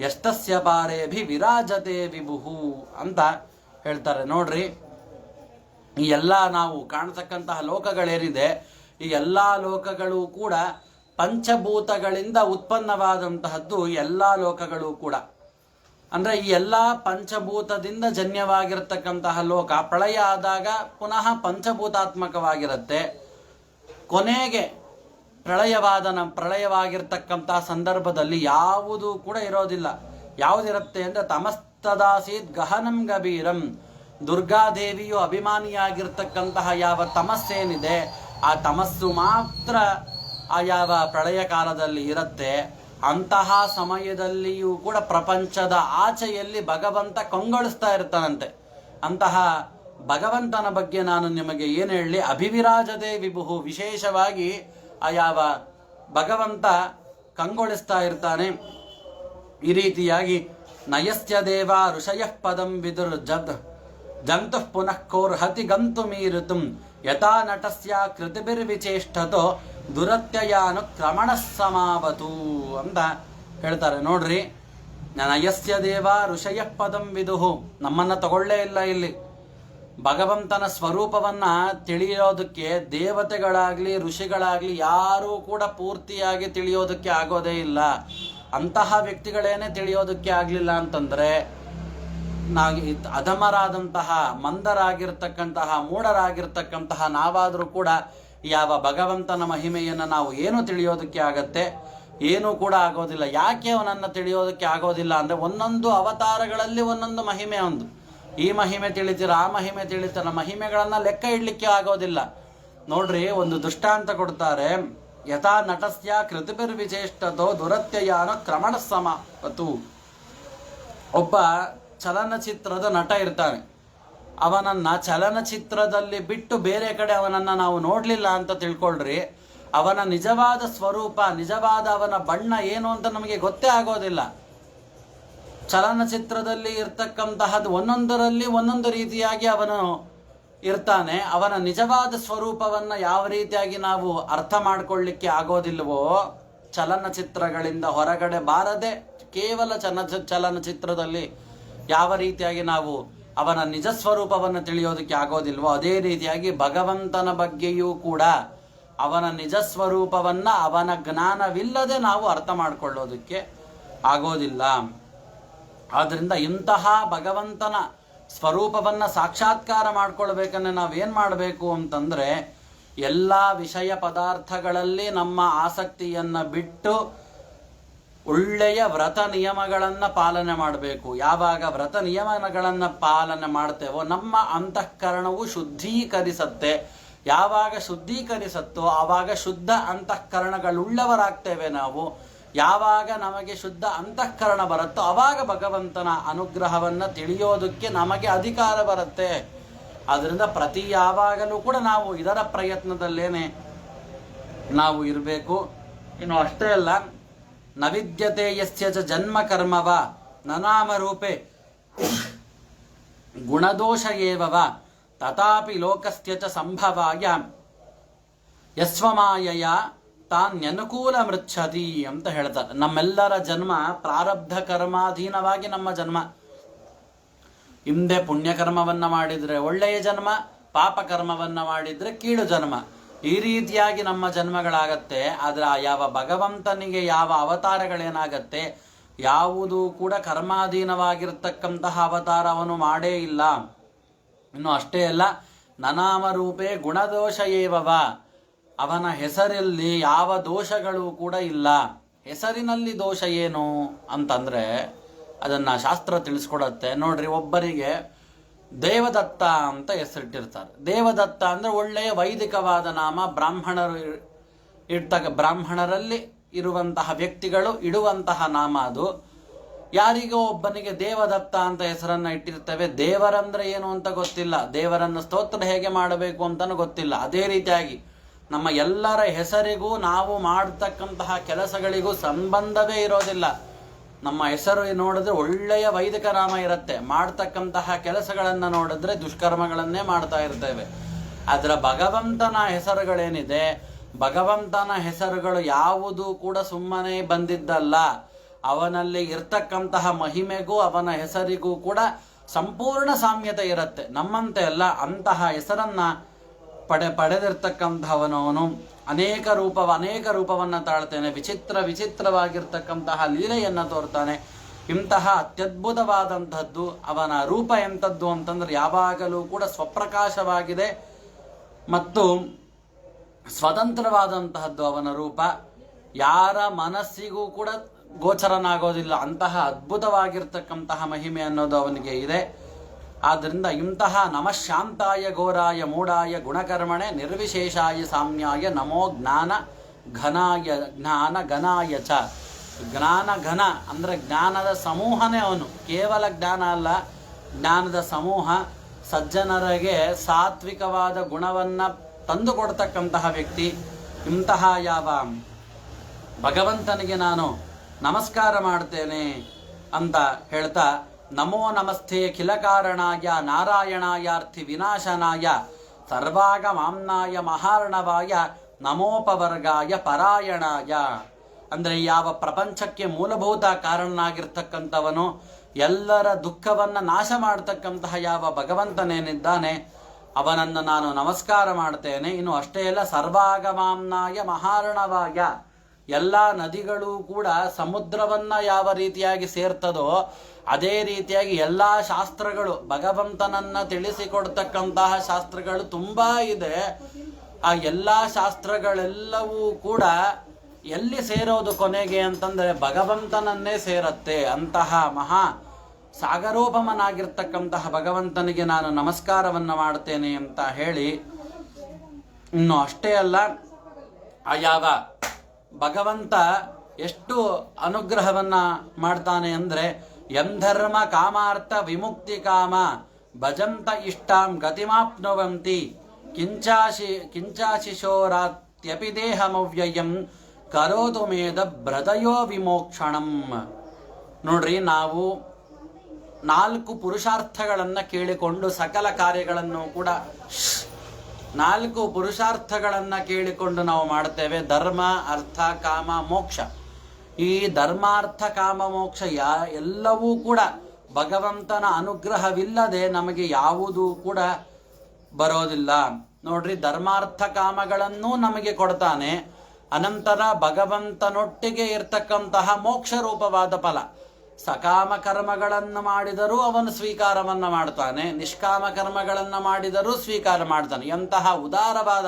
ಎಷ್ಟಸ್ಯ ಪಾರೇಭಿ ವಿರಾಜತೆ ವಿಭುಹು ಅಂತ ಹೇಳ್ತಾರೆ. ನೋಡ್ರಿ, ಈ ಎಲ್ಲ ನಾವು ಕಾಣತಕ್ಕಂತಹ ಲೋಕಗಳೇನಿದೆ, ಈ ಎಲ್ಲ ಲೋಕಗಳು ಕೂಡ ಪಂಚಭೂತಗಳಿಂದ ಉತ್ಪನ್ನವಾದಂತಹದ್ದು. ಎಲ್ಲ ಲೋಕಗಳು ಕೂಡ ಅಂದರೆ ಈ ಎಲ್ಲ ಪಂಚಭೂತದಿಂದ ಜನ್ಯವಾಗಿರತಕ್ಕಂತಹ ಲೋಕ ಪ್ರಳಯ ಆದಾಗ ಪುನಃ ಪಂಚಭೂತಾತ್ಮಕವಾಗಿರುತ್ತೆ. ಕೊನೆಗೆ ಪ್ರಳಯವಾಗಿರ್ತಕ್ಕಂತಹ ಸಂದರ್ಭದಲ್ಲಿ ಯಾವುದೂ ಕೂಡ ಇರೋದಿಲ್ಲ. ಯಾವುದಿರುತ್ತೆ ಅಂದರೆ ತಮಸ್ತದಾಸೀತ್ ಗಹನಂ ಗಭೀರಂ. ದುರ್ಗಾದೇವಿಯು ಅಭಿಮಾನಿಯಾಗಿರ್ತಕ್ಕಂತಹ ಯಾವ ತಮಸ್ಸೇನಿದೆ, ಆ ತಮಸ್ಸು ಮಾತ್ರ ಆ ಯಾವ ಪ್ರಳಯ ಕಾಲದಲ್ಲಿ ಇರುತ್ತೆ. ಅಂತಹ ಸಮಯದಲ್ಲಿಯೂ ಕೂಡ ಪ್ರಪಂಚದ ಆಚೆಯಲ್ಲಿ ಭಗವಂತ ಕಂಗೊಳಿಸ್ತಾ ಇರ್ತಾನಂತೆ. ಅಂತಹ ಭಗವಂತನ ಬಗ್ಗೆ ನಾನು ನಿಮಗೆ ಏನು ಹೇಳಿ, ಅಭಿವಿರಾಜತೆ ವಿಭುಹು, ವಿಶೇಷವಾಗಿ ಆ ಯಾವ ಭಗವಂತ ಕಂಗೊಳಿಸ್ತಾ ಇರ್ತಾನೆ. ಈ ರೀತಿಯಾಗಿ ನಯಸ್ಯ ದೇವ ಋಷಯಃ ಪದಂ ವಿದುರ್ ಜಂತುಃ ಪುನಃ ಕೋರ್ಹತಿ ಗಂತು ಮೀರುತುಂ ಯಥಾ ನಟಸ್ಯ ಕೃತಿಭಿರ್ವಿಚೇಷ್ಟತೋ ದುರತ್ಯಯಾನು ಕ್ರಮಣ ಸಮಾವತು ಅಂತ ಹೇಳ್ತಾರೆ. ನೋಡ್ರಿ, ನಯಸ್ಯ ದೇವ ಋಷಯಃ ಪದಂ ವಿದುಹು, ನಮ್ಮನ್ನು ತಗೊಳ್ಳೇ ಇಲ್ಲ ಇಲ್ಲಿ. ಭಗವಂತನ ಸ್ವರೂಪವನ್ನ ತಿಳಿಯೋದಕ್ಕೆ ದೇವತೆಗಳಾಗ್ಲಿ ಋಷಿಗಳಾಗ್ಲಿ ಯಾರೂ ಕೂಡ ಪೂರ್ತಿಯಾಗಿ ತಿಳಿಯೋದಕ್ಕೆ ಆಗೋದೇ ಇಲ್ಲ. ಅಂತಹ ವ್ಯಕ್ತಿಗಳೇನೆ ತಿಳಿಯೋದಕ್ಕೆ ಆಗಲಿಲ್ಲ ಅಂತಂದ್ರೆ ಅಧಮರಾದಂತಹ, ಮಂದರಾಗಿರ್ತಕ್ಕಂತಹ, ಮೂಢರಾಗಿರ್ತಕ್ಕಂತಹ ನಾವಾದರೂ ಕೂಡ ಯಾವ ಭಗವಂತನ ಮಹಿಮೆಯನ್ನು ನಾವು ಏನು ತಿಳಿಯೋದಕ್ಕೆ ಆಗತ್ತೆ? ಏನೂ ಕೂಡ ಆಗೋದಿಲ್ಲ. ಯಾಕೆ ಅವನನ್ನು ತಿಳಿಯೋದಕ್ಕೆ ಆಗೋದಿಲ್ಲ ಅಂದರೆ, ಒಂದೊಂದು ಅವತಾರಗಳಲ್ಲಿ ಒಂದೊಂದು ಮಹಿಮೆ ಒಂದು. ಈ ಮಹಿಮೆ ತಿಳಿತೀರ, ಆ ಮಹಿಮೆ ತಿಳಿತೀರ, ಮಹಿಮೆಗಳನ್ನು ಲೆಕ್ಕ ಇಡ್ಲಿಕ್ಕೆ ಆಗೋದಿಲ್ಲ. ನೋಡ್ರಿ, ಒಂದು ದೃಷ್ಟಾಂತ ಕೊಡ್ತಾರೆ. ಯಥಾ ನಟಸ್ಯ ಕೃತಿಭಿರ್ವಿಚೇಷ್ಟತೋ ದುರತ್ಯಯಾನ ಕ್ರಮಣ ಸಮವತು. ಒಬ್ಬ ಚಲನಚಿತ್ರದ ನಟ ಇರ್ತಾನೆ. ಅವನನ್ನ ಚಲನಚಿತ್ರದಲ್ಲಿ ಬಿಟ್ಟು ಬೇರೆ ಕಡೆ ಅವನನ್ನ ನಾವು ನೋಡಲಿಲ್ಲ ಅಂತ ತಿಳ್ಕೊಳ್ರಿ, ಅವನ ನಿಜವಾದ ಸ್ವರೂಪ, ನಿಜವಾದ ಅವನ ಬಣ್ಣ ಏನು ಅಂತ ನಮಗೆ ಗೊತ್ತೇ ಆಗೋದಿಲ್ಲ. ಚಲನಚಿತ್ರದಲ್ಲಿ ಇರ್ತಕ್ಕಂತಹದ್ದು ಒಂದೊಂದರಲ್ಲಿ ಒಂದೊಂದು ರೀತಿಯಾಗಿ ಅವನು ಇರ್ತಾನೆ. ಅವನ ನಿಜವಾದ ಸ್ವರೂಪವನ್ನು ಯಾವ ರೀತಿಯಾಗಿ ನಾವು ಅರ್ಥ ಮಾಡಿಕೊಳ್ಳಿಕ್ಕೆ ಆಗೋದಿಲ್ವೋ, ಚಲನಚಿತ್ರಗಳಿಂದ ಹೊರಗಡೆ ಬಾರದೆ ಕೇವಲ ಚಲನಚಿತ್ರದಲ್ಲಿ ಯಾವ ರೀತಿಯಾಗಿ ನಾವು ಅವನ ನಿಜ ಸ್ವರೂಪವನ್ನು ತಿಳಿಯೋದಕ್ಕೆ ಆಗೋದಿಲ್ವೋ, ಅದೇ ರೀತಿಯಾಗಿ ಭಗವಂತನ ಬಗ್ಗೆಯೂ ಕೂಡ ಅವನ ನಿಜ ಸ್ವರೂಪವನ್ನ ಅವನ ಜ್ಞಾನವಿಲ್ಲದೆ ನಾವು ಅರ್ಥ ಮಾಡಿಕೊಳ್ಳೋದಕ್ಕೆ ಆಗೋದಿಲ್ಲ. ಆದ್ರಿಂದ ಇಂತಹ ಭಗವಂತನ ಸ್ವರೂಪವನ್ನ ಸಾಕ್ಷಾತ್ಕಾರ ಮಾಡ್ಕೊಳ್ಬೇಕಂದ್ರೆ ನಾವೇನ್ ಮಾಡಬೇಕು ಅಂತಂದ್ರೆ, ಎಲ್ಲ ವಿಷಯ ಪದಾರ್ಥಗಳಲ್ಲಿ ನಮ್ಮ ಆಸಕ್ತಿಯನ್ನ ಬಿಟ್ಟು ಒಳ್ಳೆಯ ವ್ರತ ನಿಯಮಗಳನ್ನು ಪಾಲನೆ ಮಾಡಬೇಕು. ಯಾವಾಗ ವ್ರತ ನಿಯಮಗಳನ್ನು ಪಾಲನೆ ಮಾಡ್ತೇವೋ ನಮ್ಮ ಅಂತಃಕರಣವು ಶುದ್ಧೀಕರಿಸತ್ತೆ. ಯಾವಾಗ ಶುದ್ಧೀಕರಿಸತ್ತೋ ಆವಾಗ ಶುದ್ಧ ಅಂತಃಕರಣಗಳುಳ್ಳವರಾಗ್ತೇವೆ ನಾವು. ಯಾವಾಗ ನಮಗೆ ಶುದ್ಧ ಅಂತಃಕರಣ ಬರುತ್ತೋ ಆವಾಗ ಭಗವಂತನ ಅನುಗ್ರಹವನ್ನು ತಿಳಿಯೋದಕ್ಕೆ ನಮಗೆ ಅಧಿಕಾರ ಬರುತ್ತೆ. ಅದರಿಂದ ಪ್ರತಿ ಯಾವಾಗಲೂ ಕೂಡ ನಾವು ಇದರ ಪ್ರಯತ್ನದಲ್ಲೇನೆ ನಾವು ಇರಬೇಕು. ಇನ್ನು ಅಷ್ಟೇ ಅಲ್ಲ, ನವಿದ್ಯತೆ ಯಸ್ಯ ಚ ಜನ್ಮ ಕರ್ಮವ ನನಾಮರೂಪೆ ಗುಣದೋಷ ಏವವ ತಥಾಪಿ ಲೋಕಸ್ಯ ಚ ಸಂಭವಾಯ ಯಸ್ವಮಾಯಯ ತಾನ್ಯನುಕೂಲ ಮೃಚ್ಛತಿ ಅಂತ ಹೇಳ್ತಾರೆ. ನಮ್ಮೆಲ್ಲರ ಜನ್ಮ ಪ್ರಾರಬ್ಧ ಕರ್ಮಾಧೀನವಾಗಿ ನಮ್ಮ ಜನ್ಮ. ಹಿಂದೆ ಪುಣ್ಯಕರ್ಮವನ್ನ ಮಾಡಿದ್ರೆ ಒಳ್ಳೆಯ ಜನ್ಮ, ಪಾಪ ಕರ್ಮವನ್ನ ಮಾಡಿದ್ರೆ ಕೀಳು ಜನ್ಮ. ಈ ರೀತಿಯಾಗಿ ನಮ್ಮ ಜನ್ಮಗಳಾಗತ್ತೆ. ಆದ್ರೆ ಯಾವ ಭಗವಂತನಿಗೆ ಯಾವ ಅವತಾರಗಳೇನಾಗತ್ತೆ, ಯಾವುದೂ ಕೂಡ ಕರ್ಮಾಧೀನವಾಗಿರ್ತಕ್ಕಂತಹ ಅವತಾರ ಅವನು ಮಾಡೇ ಇಲ್ಲ. ಇನ್ನು ಅಷ್ಟೇ ಅಲ್ಲ, ನನಾಮರೂಪೇ ಗುಣದೋಷ ಏವವ. ಅವನ ಹೆಸರಲ್ಲಿ ಯಾವ ದೋಷಗಳು ಕೂಡ ಇಲ್ಲ. ಹೆಸರಿನಲ್ಲಿ ದೋಷ ಏನು ಅಂತಂದರೆ ಅದನ್ನು ಶಾಸ್ತ್ರ ತಿಳಿಸ್ಕೊಡತ್ತೆ ನೋಡ್ರಿ. ಒಬ್ಬರಿಗೆ ದೇವದತ್ತ ಅಂತ ಹೆಸರಿಟ್ಟಿರ್ತಾರೆ. ದೇವದತ್ತ ಅಂದರೆ ಒಳ್ಳೆಯ ವೈದಿಕವಾದ ನಾಮ. ಬ್ರಾಹ್ಮಣರಲ್ಲಿ ಇರುವಂತಹ ವ್ಯಕ್ತಿಗಳು ಇಡುವಂತಹ ನಾಮ ಅದು. ಯಾರಿಗೋ ಒಬ್ಬನಿಗೆ ದೇವದತ್ತ ಅಂತ ಹೆಸರನ್ನು ಇಟ್ಟಿರ್ತೇವೆ. ದೇವರಂದ್ರೆ ಏನು ಅಂತ ಗೊತ್ತಿಲ್ಲ, ದೇವರನ್ನು ಸ್ತೋತ್ರ ಹೇಗೆ ಮಾಡಬೇಕು ಅಂತಲೂ ಗೊತ್ತಿಲ್ಲ. ಅದೇ ರೀತಿಯಾಗಿ ನಮ್ಮ ಎಲ್ಲರ ಹೆಸರಿಗೂ ನಾವು ಮಾಡತಕ್ಕಂತಹ ಕೆಲಸಗಳಿಗೂ ಸಂಬಂಧವೇ ಇರೋದಿಲ್ಲ. ನಮ್ಮ ಹೆಸರು ನೋಡಿದ್ರೆ ಒಳ್ಳೆಯ ವೈದಿಕ ನಾಮ ಇರುತ್ತೆ, ಮಾಡ್ತಕ್ಕಂತಹ ಕೆಲಸಗಳನ್ನು ನೋಡಿದ್ರೆ ದುಷ್ಕರ್ಮಗಳನ್ನೇ ಮಾಡ್ತಾ ಇರ್ತೇವೆ. ಅದರ ಭಗವಂತನ ಹೆಸರುಗಳೇನಿದೆ, ಭಗವಂತನ ಹೆಸರುಗಳು ಯಾವುದು ಕೂಡ ಸುಮ್ಮನೆ ಬಂದಿದ್ದಲ್ಲ. ಅವನಲ್ಲಿ ಇರ್ತಕ್ಕಂತಹ ಮಹಿಮೆಗೂ ಅವನ ಹೆಸರಿಗೂ ಕೂಡ ಸಂಪೂರ್ಣ ಸಾಮ್ಯತೆ ಇರುತ್ತೆ. ನಮ್ಮಂತೆ ಅಲ್ಲ, ಅಂತಹ ಹೆಸರನ್ನ ಪಡೆದಿರ್ತಕ್ಕಂಥವನವನು ಅನೇಕ ರೂಪವನ್ನು ತಾಳ್ತಾನೆ. ವಿಚಿತ್ರವಾಗಿರ್ತಕ್ಕಂತಹ ಲೀಲೆಯನ್ನು ತೋರ್ತಾನೆ. ಇಂತಹ ಅತ್ಯದ್ಭುತವಾದಂತಹದ್ದು ಅವನ ರೂಪ ಎಂಥದ್ದು ಅಂತಂದ್ರೆ ಯಾವಾಗಲೂ ಕೂಡ ಸ್ವಪ್ರಕಾಶವಾಗಿದೆ ಮತ್ತು ಸ್ವತಂತ್ರವಾದಂತಹದ್ದು ಅವನ ರೂಪ. ಯಾರ ಮನಸ್ಸಿಗೂ ಕೂಡ ಗೋಚರನಾಗೋದಿಲ್ಲ. ಅಂತಹ ಅದ್ಭುತವಾಗಿರ್ತಕ್ಕಂತಹ ಮಹಿಮೆ ಅನ್ನೋದು ಅವನಿಗೆ ಇದೆ. ಆದ್ದರಿಂದ ಇಂತಹ ನಮಃಶಾಂತಾಯ ಘೋರಾಯ ಮೂಢಾಯ ಗುಣಕರ್ಮಣೆ ನಿರ್ವಿಶೇಷಾಯ ಸಾಮ್ಯಾಯ ನಮೋ ಜ್ಞಾನ ಘನಾಯ ಚ. ಜ್ಞಾನ ಘನ ಅಂದರೆ ಜ್ಞಾನದ ಸಮೂಹನೇ ಅವನು. ಕೇವಲ ಜ್ಞಾನ ಅಲ್ಲ, ಜ್ಞಾನದ ಸಮೂಹ. ಸಜ್ಜನರಿಗೆ ಸಾತ್ವಿಕವಾದ ಗುಣವನ್ನು ತಂದು ಕೊಡ್ತಕ್ಕಂತಹ ವ್ಯಕ್ತಿ. ಇಂತಹ ಯಾವ ಭಗವಂತನಿಗೆ ನಾನು ನಮಸ್ಕಾರ ಮಾಡ್ತೇನೆ ಅಂತ ಹೇಳ್ತಾ, ನಮೋ ನಮಸ್ತೆ ಖಿಲಕಾರಣಾಯ ನಾರಾಯಣಾಯಾರ್ಥಿ ವಿನಾಶನಾಯ ಸರ್ವಾಗಮಾಮ್ನಾಯ ಮಹಾರ್ಣವಾಯ ನಮೋಪವರ್ಗಾಯ ಪರಾಯಣಾಯ. ಅಂದರೆ ಯಾವ ಪ್ರಪಂಚಕ್ಕೆ ಮೂಲಭೂತ ಕಾರಣನಾಗಿರ್ತಕ್ಕಂಥವನು, ಎಲ್ಲರ ದುಃಖವನ್ನು ನಾಶ ಮಾಡತಕ್ಕಂತಹ ಯಾವ ಭಗವಂತನೇನಿದ್ದಾನೆ ಅವನನ್ನು ನಾನು ನಮಸ್ಕಾರ ಮಾಡ್ತೇನೆ. ಇನ್ನು ಅಷ್ಟೇ ಅಲ್ಲ, ಸರ್ವಾಗಮಾಮ್ನಾಯ ಮಹಾರ್ಣವಾಯ. ಎಲ್ಲ ನದಿಗಳು ಕೂಡ ಸಮುದ್ರವನ್ನ ಯಾವ ರೀತಿಯಾಗಿ ಸೇರ್ತದೋ ಅದೇ ರೀತಿಯಾಗಿ ಎಲ್ಲ ಶಾಸ್ತ್ರಗಳು, ಭಗವಂತನನ್ನ ತಿಳಿಸಿಕೊಡ್ತಕ್ಕಂತಹ ಶಾಸ್ತ್ರಗಳು ತುಂಬಾ ಇದೆ. ಆ ಎಲ್ಲ ಶಾಸ್ತ್ರಗಳೆಲ್ಲವೂ ಕೂಡ ಎಲ್ಲಿ ಸೇರೋದು ಕೊನೆಗೆ ಅಂತಂದರೆ ಭಗವಂತನನ್ನೇ ಸೇರತ್ತೆ. ಅಂತಹ ಮಹಾ ಸಾಗರೋಪಮನಾಗಿರ್ತಕ್ಕಂತಹ ಭಗವಂತನಿಗೆ ನಾನು ನಮಸ್ಕಾರವನ್ನು ಮಾಡ್ತೇನೆ ಅಂತ ಹೇಳಿ, ಇನ್ನು ಅಷ್ಟೇ ಅಲ್ಲ, ಆ ಯಾವ ಭಗವಂತ ಎಷ್ಟು ಅನುಗ್ರಹವನ್ನ ಮಾಡ್ತಾನೆ ಅಂದ್ರೆ, ಎಂಧರ್ಮ ಕಾಮಾರ್ಥ ವಿಮುಕ್ತಿ ಕಾಮ ಭಜಂತ ಇಷ್ಟಾಂ ಗತಿಮಾಪ್ನುವಂತಿ ಕಿಂಚಾಶಿಶೋರಾತ್ಯಪಿ ದೇಹಮವ್ಯಯಂ ಕರೋದು ಮೇದ ಬ್ರದಯೋ ವಿಮೋಕ್ಷಣಂ. ನೋಡ್ರಿ, ನಾವು 4 ಪುರುಷಾರ್ಥಗಳನ್ನು ಕೇಳಿಕೊಂಡು ಸಕಲ ಕಾರ್ಯಗಳನ್ನು ಕೂಡ 4 ಪುರುಷಾರ್ಥಗಳನ್ನು ಕೇಳಿಕೊಂಡು ನಾವು ಮಾಡ್ತೇವೆ. ಧರ್ಮ, ಅರ್ಥ, ಕಾಮ, ಮೋಕ್ಷ. ಈ ಧರ್ಮಾರ್ಥ ಕಾಮ ಮೋಕ್ಷ ಎಲ್ಲವೂ ಕೂಡ ಭಗವಂತನ ಅನುಗ್ರಹವಿಲ್ಲದೆ ನಮಗೆ ಯಾವುದೂ ಕೂಡ ಬರೋದಿಲ್ಲ. ನೋಡ್ರಿ, ಧರ್ಮಾರ್ಥ ಕಾಮಗಳನ್ನೂ ನಮಗೆ ಕೊಡ್ತಾನೆ. ಅನಂತರ ಭಗವಂತನೊಟ್ಟಿಗೆ ಇರ್ತಕ್ಕಂತಹ ಮೋಕ್ಷ ರೂಪವಾದ ಫಲ. ಸಕಾಮ ಕರ್ಮಗಳನ್ನು ಮಾಡಿದರೂ ಅವನು ಸ್ವೀಕಾರವನ್ನು ಮಾಡ್ತಾನೆ, ನಿಷ್ಕಾಮ ಕರ್ಮಗಳನ್ನು ಮಾಡಿದರೂ ಸ್ವೀಕಾರ ಮಾಡ್ತಾನೆ. ಎಂತಹ ಉದಾರವಾದ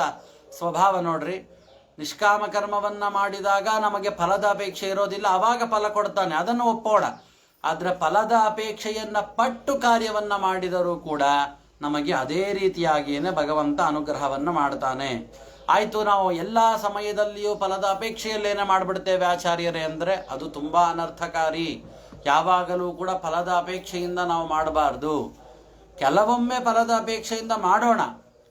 ಸ್ವಭಾವ ನೋಡ್ರಿ. ನಿಷ್ಕಾಮ ಕರ್ಮವನ್ನು ಮಾಡಿದಾಗ ನಮಗೆ ಫಲದ ಅಪೇಕ್ಷೆ ಇರೋದಿಲ್ಲ, ಅವಾಗ ಫಲ ಕೊಡ್ತಾನೆ, ಅದನ್ನು ಒಪ್ಪೋಣ. ಆದರೆ ಫಲದ ಅಪೇಕ್ಷೆಯನ್ನ ಪಟ್ಟು ಕಾರ್ಯವನ್ನು ಮಾಡಿದರೂ ಕೂಡ ನಮಗೆ ಅದೇ ರೀತಿಯಾಗಿಯೇ ಭಗವಂತ ಅನುಗ್ರಹವನ್ನು ಮಾಡ್ತಾನೆ. ಆಯಿತು, ನಾವು ಎಲ್ಲ ಸಮಯದಲ್ಲಿಯೂ ಫಲದ ಅಪೇಕ್ಷೆಯಲ್ಲೇನೆ ಮಾಡಿಬಿಡ್ತೇವೆ ಆಚಾರ್ಯರೇ ಅಂದರೆ ಅದು ತುಂಬ ಅನರ್ಥಕಾರಿ. ಯಾವಾಗಲೂ ಕೂಡ ಫಲದ ಅಪೇಕ್ಷೆಯಿಂದ ನಾವು ಮಾಡಬಾರ್ದು. ಕೆಲವೊಮ್ಮೆ ಫಲದ ಅಪೇಕ್ಷೆಯಿಂದ ಮಾಡೋಣ,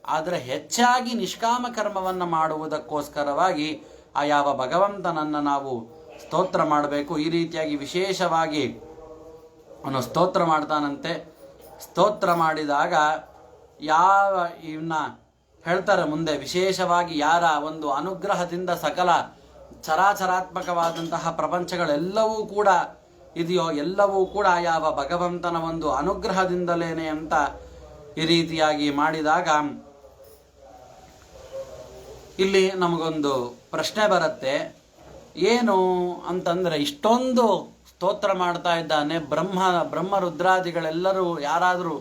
ಆದರೆ ಹೆಚ್ಚಾಗಿ ನಿಷ್ಕಾಮ ಕರ್ಮವನ್ನು ಮಾಡುವುದಕ್ಕೋಸ್ಕರವಾಗಿ ಆ ಯಾವ ಭಗವಂತನನ್ನು ನಾವು ಸ್ತೋತ್ರ ಮಾಡಬೇಕು. ಈ ರೀತಿಯಾಗಿ ವಿಶೇಷವಾಗಿ ಅವನು ಸ್ತೋತ್ರ ಮಾಡ್ತಾನಂತೆ. ಸ್ತೋತ್ರ ಮಾಡಿದಾಗ ಇವನ್ನ ಹೇಳ್ತಾರೆ ಮುಂದೆ, ವಿಶೇಷವಾಗಿ ಯಾರ ಒಂದು ಅನುಗ್ರಹದಿಂದ ಸಕಲ ಚರಾಚರಾತ್ಮಕವಾದಂತಹ ಪ್ರಪಂಚಗಳೆಲ್ಲವೂ ಕೂಡ ಇದೆಯೋ ಎಲ್ಲವೂ ಕೂಡ ಯಾವ ಭಗವಂತನ ಒಂದು ಅನುಗ್ರಹದಿಂದಲೇನೆ ಅಂತ ಈ ರೀತಿಯಾಗಿ ಮಾಡಿದಾಗ ಇಲ್ಲಿ ನಮಗೊಂದು ಪ್ರಶ್ನೆ ಬರುತ್ತೆ. ಏನು ಅಂತಂದರೆ, ಇಷ್ಟೊಂದು ಸ್ತೋತ್ರ ಮಾಡ್ತಾ ಇದ್ದಾನೆ, ಬ್ರಹ್ಮ ರುದ್ರಾದಿಗಳೆಲ್ಲರೂ ಯಾರಾದರೂ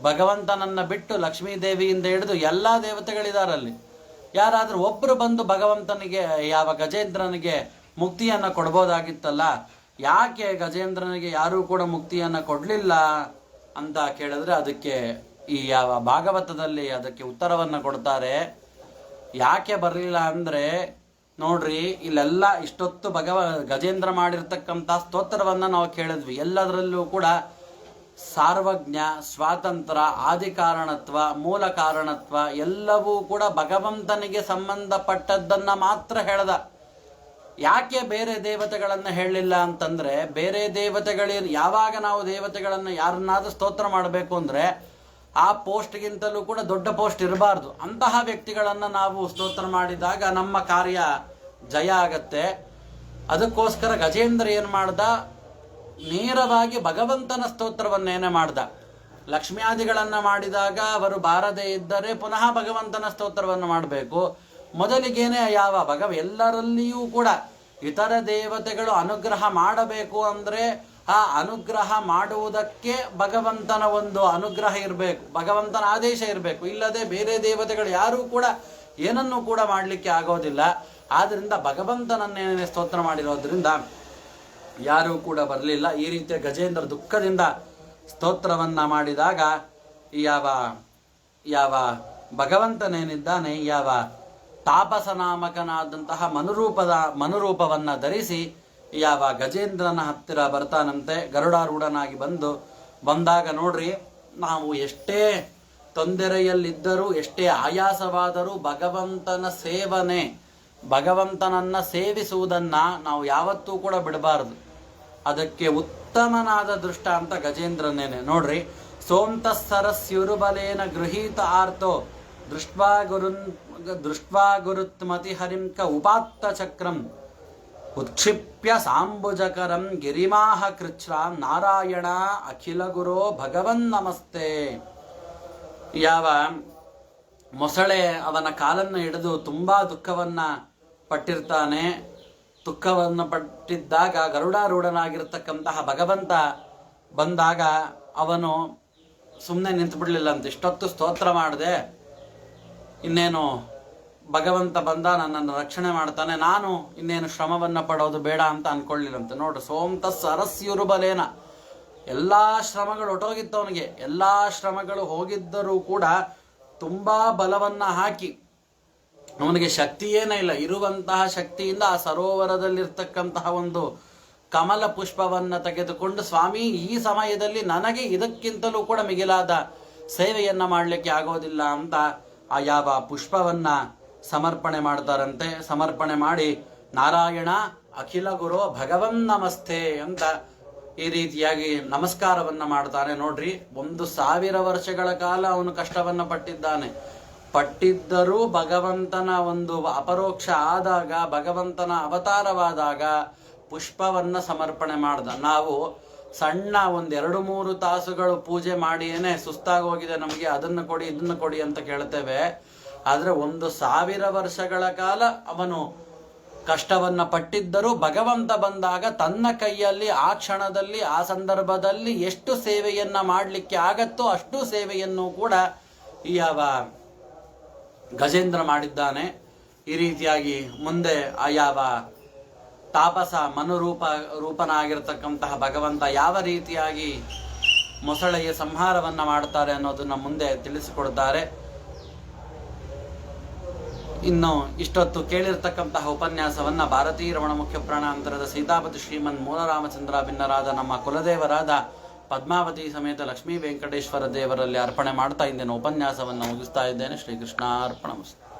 ಭಗವಂತನನ್ನ ಬಿಟ್ಟು ಲಕ್ಷ್ಮೀ ದೇವಿಯಿಂದ ಹಿಡಿದು ಎಲ್ಲ ದೇವತೆಗಳಿದಾರಲ್ಲಿ. ಯಾರಾದರೂ ಒಬ್ಬರು ಬಂದು ಭಗವಂತನಿಗೆ, ಯಾವ ಗಜೇಂದ್ರನಿಗೆ ಮುಕ್ತಿಯನ್ನು ಕೊಡ್ಬೋದಾಗಿತ್ತಲ್ಲ, ಯಾಕೆ ಗಜೇಂದ್ರನಿಗೆ ಯಾರೂ ಕೂಡ ಮುಕ್ತಿಯನ್ನು ಕೊಡಲಿಲ್ಲ ಅಂತ ಕೇಳಿದ್ರೆ ಅದಕ್ಕೆ ಈ ಯಾವ ಭಾಗವತದಲ್ಲಿ ಅದಕ್ಕೆ ಉತ್ತರವನ್ನು ಕೊಡ್ತಾರೆ. ಯಾಕೆ ಬರಲಿಲ್ಲ ಅಂದರೆ, ನೋಡ್ರಿ, ಇಲ್ಲೆಲ್ಲ ಇಷ್ಟೊತ್ತು ಗಜೇಂದ್ರ ಮಾಡಿರ್ತಕ್ಕಂಥ ಸ್ತೋತ್ರವನ್ನು ನಾವು ಕೇಳಿದ್ವಿ. ಎಲ್ಲದರಲ್ಲೂ ಕೂಡ ಸಾರ್ವಜ್ಞ, ಸ್ವಾತಂತ್ರ್ಯ, ಆದಿಕಾರಣತ್ವ, ಮೂಲ ಕಾರಣತ್ವ ಎಲ್ಲವೂ ಕೂಡ ಭಗವಂತನಿಗೆ ಸಂಬಂಧಪಟ್ಟದ್ದನ್ನ ಮಾತ್ರ ಹೇಳ್ದ. ಯಾಕೆ ಬೇರೆ ದೇವತೆಗಳನ್ನು ಹೇಳಲಿಲ್ಲ ಅಂತಂದ್ರೆ, ಬೇರೆ ಯಾವಾಗ ನಾವು ದೇವತೆಗಳನ್ನು ಯಾರನ್ನಾದ್ರೂ ಸ್ತೋತ್ರ ಮಾಡಬೇಕು ಅಂದ್ರೆ ಆ ಪೋಸ್ಟ್ಗಿಂತಲೂ ಕೂಡ ದೊಡ್ಡ ಪೋಸ್ಟ್ ಇರಬಾರ್ದು. ಅಂತಹ ವ್ಯಕ್ತಿಗಳನ್ನು ನಾವು ಸ್ತೋತ್ರ ಮಾಡಿದಾಗ ನಮ್ಮ ಕಾರ್ಯ ಜಯ ಆಗತ್ತೆ. ಅದಕ್ಕೋಸ್ಕರ ಗಜೇಂದ್ರ ಏನು ಮಾಡ್ದ, ನೇರವಾಗಿ ಭಗವಂತನ ಸ್ತೋತ್ರವನ್ನೇನೆ ಮಾಡ್ದ. ಲಕ್ಷ್ಮ್ಯಾದಿಗಳನ್ನು ಮಾಡಿದಾಗ ಅವರು ಬಾರದೇ ಇದ್ದರೆ ಪುನಃ ಭಗವಂತನ ಸ್ತೋತ್ರವನ್ನು ಮಾಡಬೇಕು. ಮೊದಲಿಗೇನೆ ಎಲ್ಲರಲ್ಲಿಯೂ ಕೂಡ ಇತರ ದೇವತೆಗಳು ಅನುಗ್ರಹ ಮಾಡಬೇಕು ಅಂದರೆ ಆ ಅನುಗ್ರಹ ಮಾಡುವುದಕ್ಕೆ ಭಗವಂತನ ಒಂದು ಅನುಗ್ರಹ ಇರಬೇಕು, ಭಗವಂತನ ಆದೇಶ ಇರಬೇಕು. ಇಲ್ಲದೆ ಬೇರೆ ದೇವತೆಗಳು ಯಾರೂ ಕೂಡ ಏನನ್ನೂ ಕೂಡ ಮಾಡಲಿಕ್ಕೆ ಆಗೋದಿಲ್ಲ. ಆದ್ದರಿಂದ ಭಗವಂತನನ್ನೇ ಸ್ತೋತ್ರ ಮಾಡಿರೋದ್ರಿಂದ ಯಾರೂ ಕೂಡ ಬರಲಿಲ್ಲ. ಈ ರೀತಿಯ ಗಜೇಂದ್ರ ದುಃಖದಿಂದ ಸ್ತೋತ್ರವನ್ನ ಮಾಡಿದಾಗ ಯಾವ ಭಗವಂತನೇನಿದ್ದಾನೆ, ಯಾವ ತಾಪಸನಾಮಕನಾದಂತಹ ಮನುರೂಪವನ್ನ ಧರಿಸಿ ಯಾವ ಗಜೇಂದ್ರನ ಹತ್ತಿರ ಬರ್ತಾನಂತೆ. ಗರುಡಾರೂಢನಾಗಿ ಬಂದಾಗ ನೋಡ್ರಿ, ನಾವು ಎಷ್ಟೇ ತೊಂದರೆಯಲ್ಲಿದ್ದರೂ, ಎಷ್ಟೇ ಆಯಾಸವಾದರೂ ಭಗವಂತನ ಸೇವನೆ, ಭಗವಂತನನ್ನ ಸೇವಿಸುವುದನ್ನ ನಾವು ಯಾವತ್ತೂ ಕೂಡ ಬಿಡಬಾರದು. ಅದಕ್ಕೆ ಉತ್ತಮನಾದ ದೃಷ್ಟಾಂತ ಗಜೇಂದ್ರನೇನೆ. ನೋಡ್ರಿ, ಸೋಂತಸ್ಸರಸ್ಯುರುಬಲೇನ ಗೃಹೀತ ಆರ್ತೋ ದೃಷ್ಟ್ವಾ ಗುರುತ್ಮತಿ ಹರಿಂಕ ಉಪಾತ್ತ ಚಕ್ರಂ ಉತ್ಕ್ಷಿಪ್ಯ ಸಾಂಬುಜಕರಂ ಗಿರಿಮಾಹ ಕೃಚ್ರಾಂ ನಾರಾಯಣ ಅಖಿಲ ಗುರೋ ಭಗವನ್ ನಮಸ್ತೆ. ಯಾವ ಮೊಸಳೆ ಅವನ ಕಾಲನ್ನು ಹಿಡಿದು ತುಂಬಾ ದುಃಖವನ್ನ ಪಟ್ಟಿರ್ತಾನೆ. ದುಃಖವನ್ನು ಪಟ್ಟಿದ್ದಾಗ ಗರುಡಾರೂಢನಾಗಿರ್ತಕ್ಕಂತಹ ಭಗವಂತ ಬಂದಾಗ ಅವನು ಸುಮ್ಮನೆ ನಿಂತು ಬಿಡ್ಲಿಲ್ಲಂತೆ. ಇಷ್ಟೊತ್ತು ಸ್ತೋತ್ರ ಮಾಡಿದೆ, ಇನ್ನೇನು ಭಗವಂತ ಬಂದ ನನ್ನನ್ನು ರಕ್ಷಣೆ ಮಾಡ್ತಾನೆ, ನಾನು ಇನ್ನೇನು ಶ್ರಮವನ್ನು ಪಡೋದು ಬೇಡ ಅಂತ ಅನ್ಕೊಳ್ಳಿಲ್ಲಂತೆ. ನೋಡ್ರಿ, ಸೋಂತಸ್ ಅರಸ್ಯುರುಬಲೇನ, ಎಲ್ಲಾ ಶ್ರಮಗಳು ಹೊಟ್ಟೋಗಿತ್ತು ಅವನಿಗೆ. ಎಲ್ಲಾ ಶ್ರಮಗಳು ಹೋಗಿದ್ದರೂ ಕೂಡ ತುಂಬಾ ಬಲವನ್ನ ಹಾಕಿ, ಅವನಿಗೆ ಶಕ್ತಿ ಏನೇ ಇಲ್ಲ, ಇರುವಂತಹ ಶಕ್ತಿಯಿಂದ ಆ ಸರೋವರದಲ್ಲಿರ್ತಕ್ಕಂತಹ ಒಂದು ಕಮಲ ಪುಷ್ಪವನ್ನ ತೆಗೆದುಕೊಂಡು, ಸ್ವಾಮಿ ಈ ಸಮಯದಲ್ಲಿ ನನಗೆ ಇದಕ್ಕಿಂತಲೂ ಕೂಡ ಮಿಗಿಲಾದ ಸೇವೆಯನ್ನ ಮಾಡಲಿಕ್ಕೆ ಆಗೋದಿಲ್ಲ ಅಂತ ಆ ಯಾವ ಪುಷ್ಪವನ್ನ ಸಮರ್ಪಣೆ ಮಾಡ್ತಾರಂತೆ. ಸಮರ್ಪಣೆ ಮಾಡಿ ನಾರಾಯಣ ಅಖಿಲ ಗುರು ಭಗವನ್ ನಮಸ್ತೆ ಅಂತ ಈ ರೀತಿಯಾಗಿ ನಮಸ್ಕಾರವನ್ನ ಮಾಡ್ತಾನೆ. ನೋಡ್ರಿ, 1000 ವರ್ಷಗಳ ಕಾಲ ಅವನು ಕಷ್ಟವನ್ನ ಪಟ್ಟಿದ್ದರೂ ಭಗವಂತನ ಒಂದು ಅಪರೋಕ್ಷ ಆದಾಗ, ಭಗವಂತನ ಅವತಾರವಾದಾಗ ಪುಷ್ಪವನ್ನ ಸಮರ್ಪಣೆ ಮಾಡ್ದ. ನಾವು ಸಣ್ಣ 1-2-3 ತಾಸುಗಳು ಪೂಜೆ ಮಾಡಿಯೇನೆ ಸುಸ್ತಾಗಿ ಹೋಗಿದೆ, ನಮಗೆ ಅದನ್ನು ಕೊಡಿ ಇದನ್ನು ಕೊಡಿ ಅಂತ ಕೇಳ್ತೇವೆ. ಆದ್ರೆ 1000 ವರ್ಷಗಳ ಕಾಲ ಅವನು ಕಷ್ಟವನ್ನ ಪಟ್ಟಿದ್ದರೂ ಭಗವಂತ ಬಂದಾಗ ತನ್ನ ಕೈಯಲ್ಲಿ ಆ ಕ್ಷಣದಲ್ಲಿ, ಆ ಸಂದರ್ಭದಲ್ಲಿ ಎಷ್ಟು ಸೇವೆಯನ್ನ ಮಾಡಲಿಕ್ಕೆ ಆಗತ್ತೋ ಅಷ್ಟು ಸೇವೆಯನ್ನು ಕೂಡ ಈ ಯಾವ ಗಜೇಂದ್ರ ಮಾಡಿದ್ದಾನೆ. ಈ ರೀತಿಯಾಗಿ ಮುಂದೆ ಆ ಯಾವ ತಾಪಸ ರೂಪನಾಗಿರ್ತಕ್ಕಂತಹ ಭಗವಂತ ಯಾವ ರೀತಿಯಾಗಿ ಮೊಸಳೆಯ ಸಂಹಾರವನ್ನ ಮಾಡ್ತಾರೆ ಅನ್ನೋದನ್ನ ಮುಂದೆ ತಿಳಿಸಿಕೊಡ್ತಾರೆ. ಇನ್ನು ಇಷ್ಟೊತ್ತು ಕೇಳಿರ್ತಕ್ಕಂತಹ ಉಪನ್ಯಾಸವನ್ನ ಭಾರತೀ ರಮಣ ಮುಖ್ಯ ಪ್ರಾಣಾಂತರದ ಸೀತಾಪತಿ ಶ್ರೀಮನ್ ಮೂಲರಾಮಚಂದ್ರ ಭಿನ್ನರಾದ ನಮ್ಮ ಕುಲದೇವರಾದ ಪದ್ಮಾವತಿ ಸಮೇತ ಲಕ್ಷ್ಮೀ ವೆಂಕಟೇಶ್ವರ ದೇವರಲ್ಲಿ ಅರ್ಪಣೆ ಮಾಡ್ತಾ ಇದ್ದೇನೆ. ಉಪನ್ಯಾಸವನ್ನು ಮುಗಿಸ್ತಾ ಇದ್ದೇನೆ. ಶ್ರೀಕೃಷ್ಣಾರ್ಪಣಮಸ್ತು.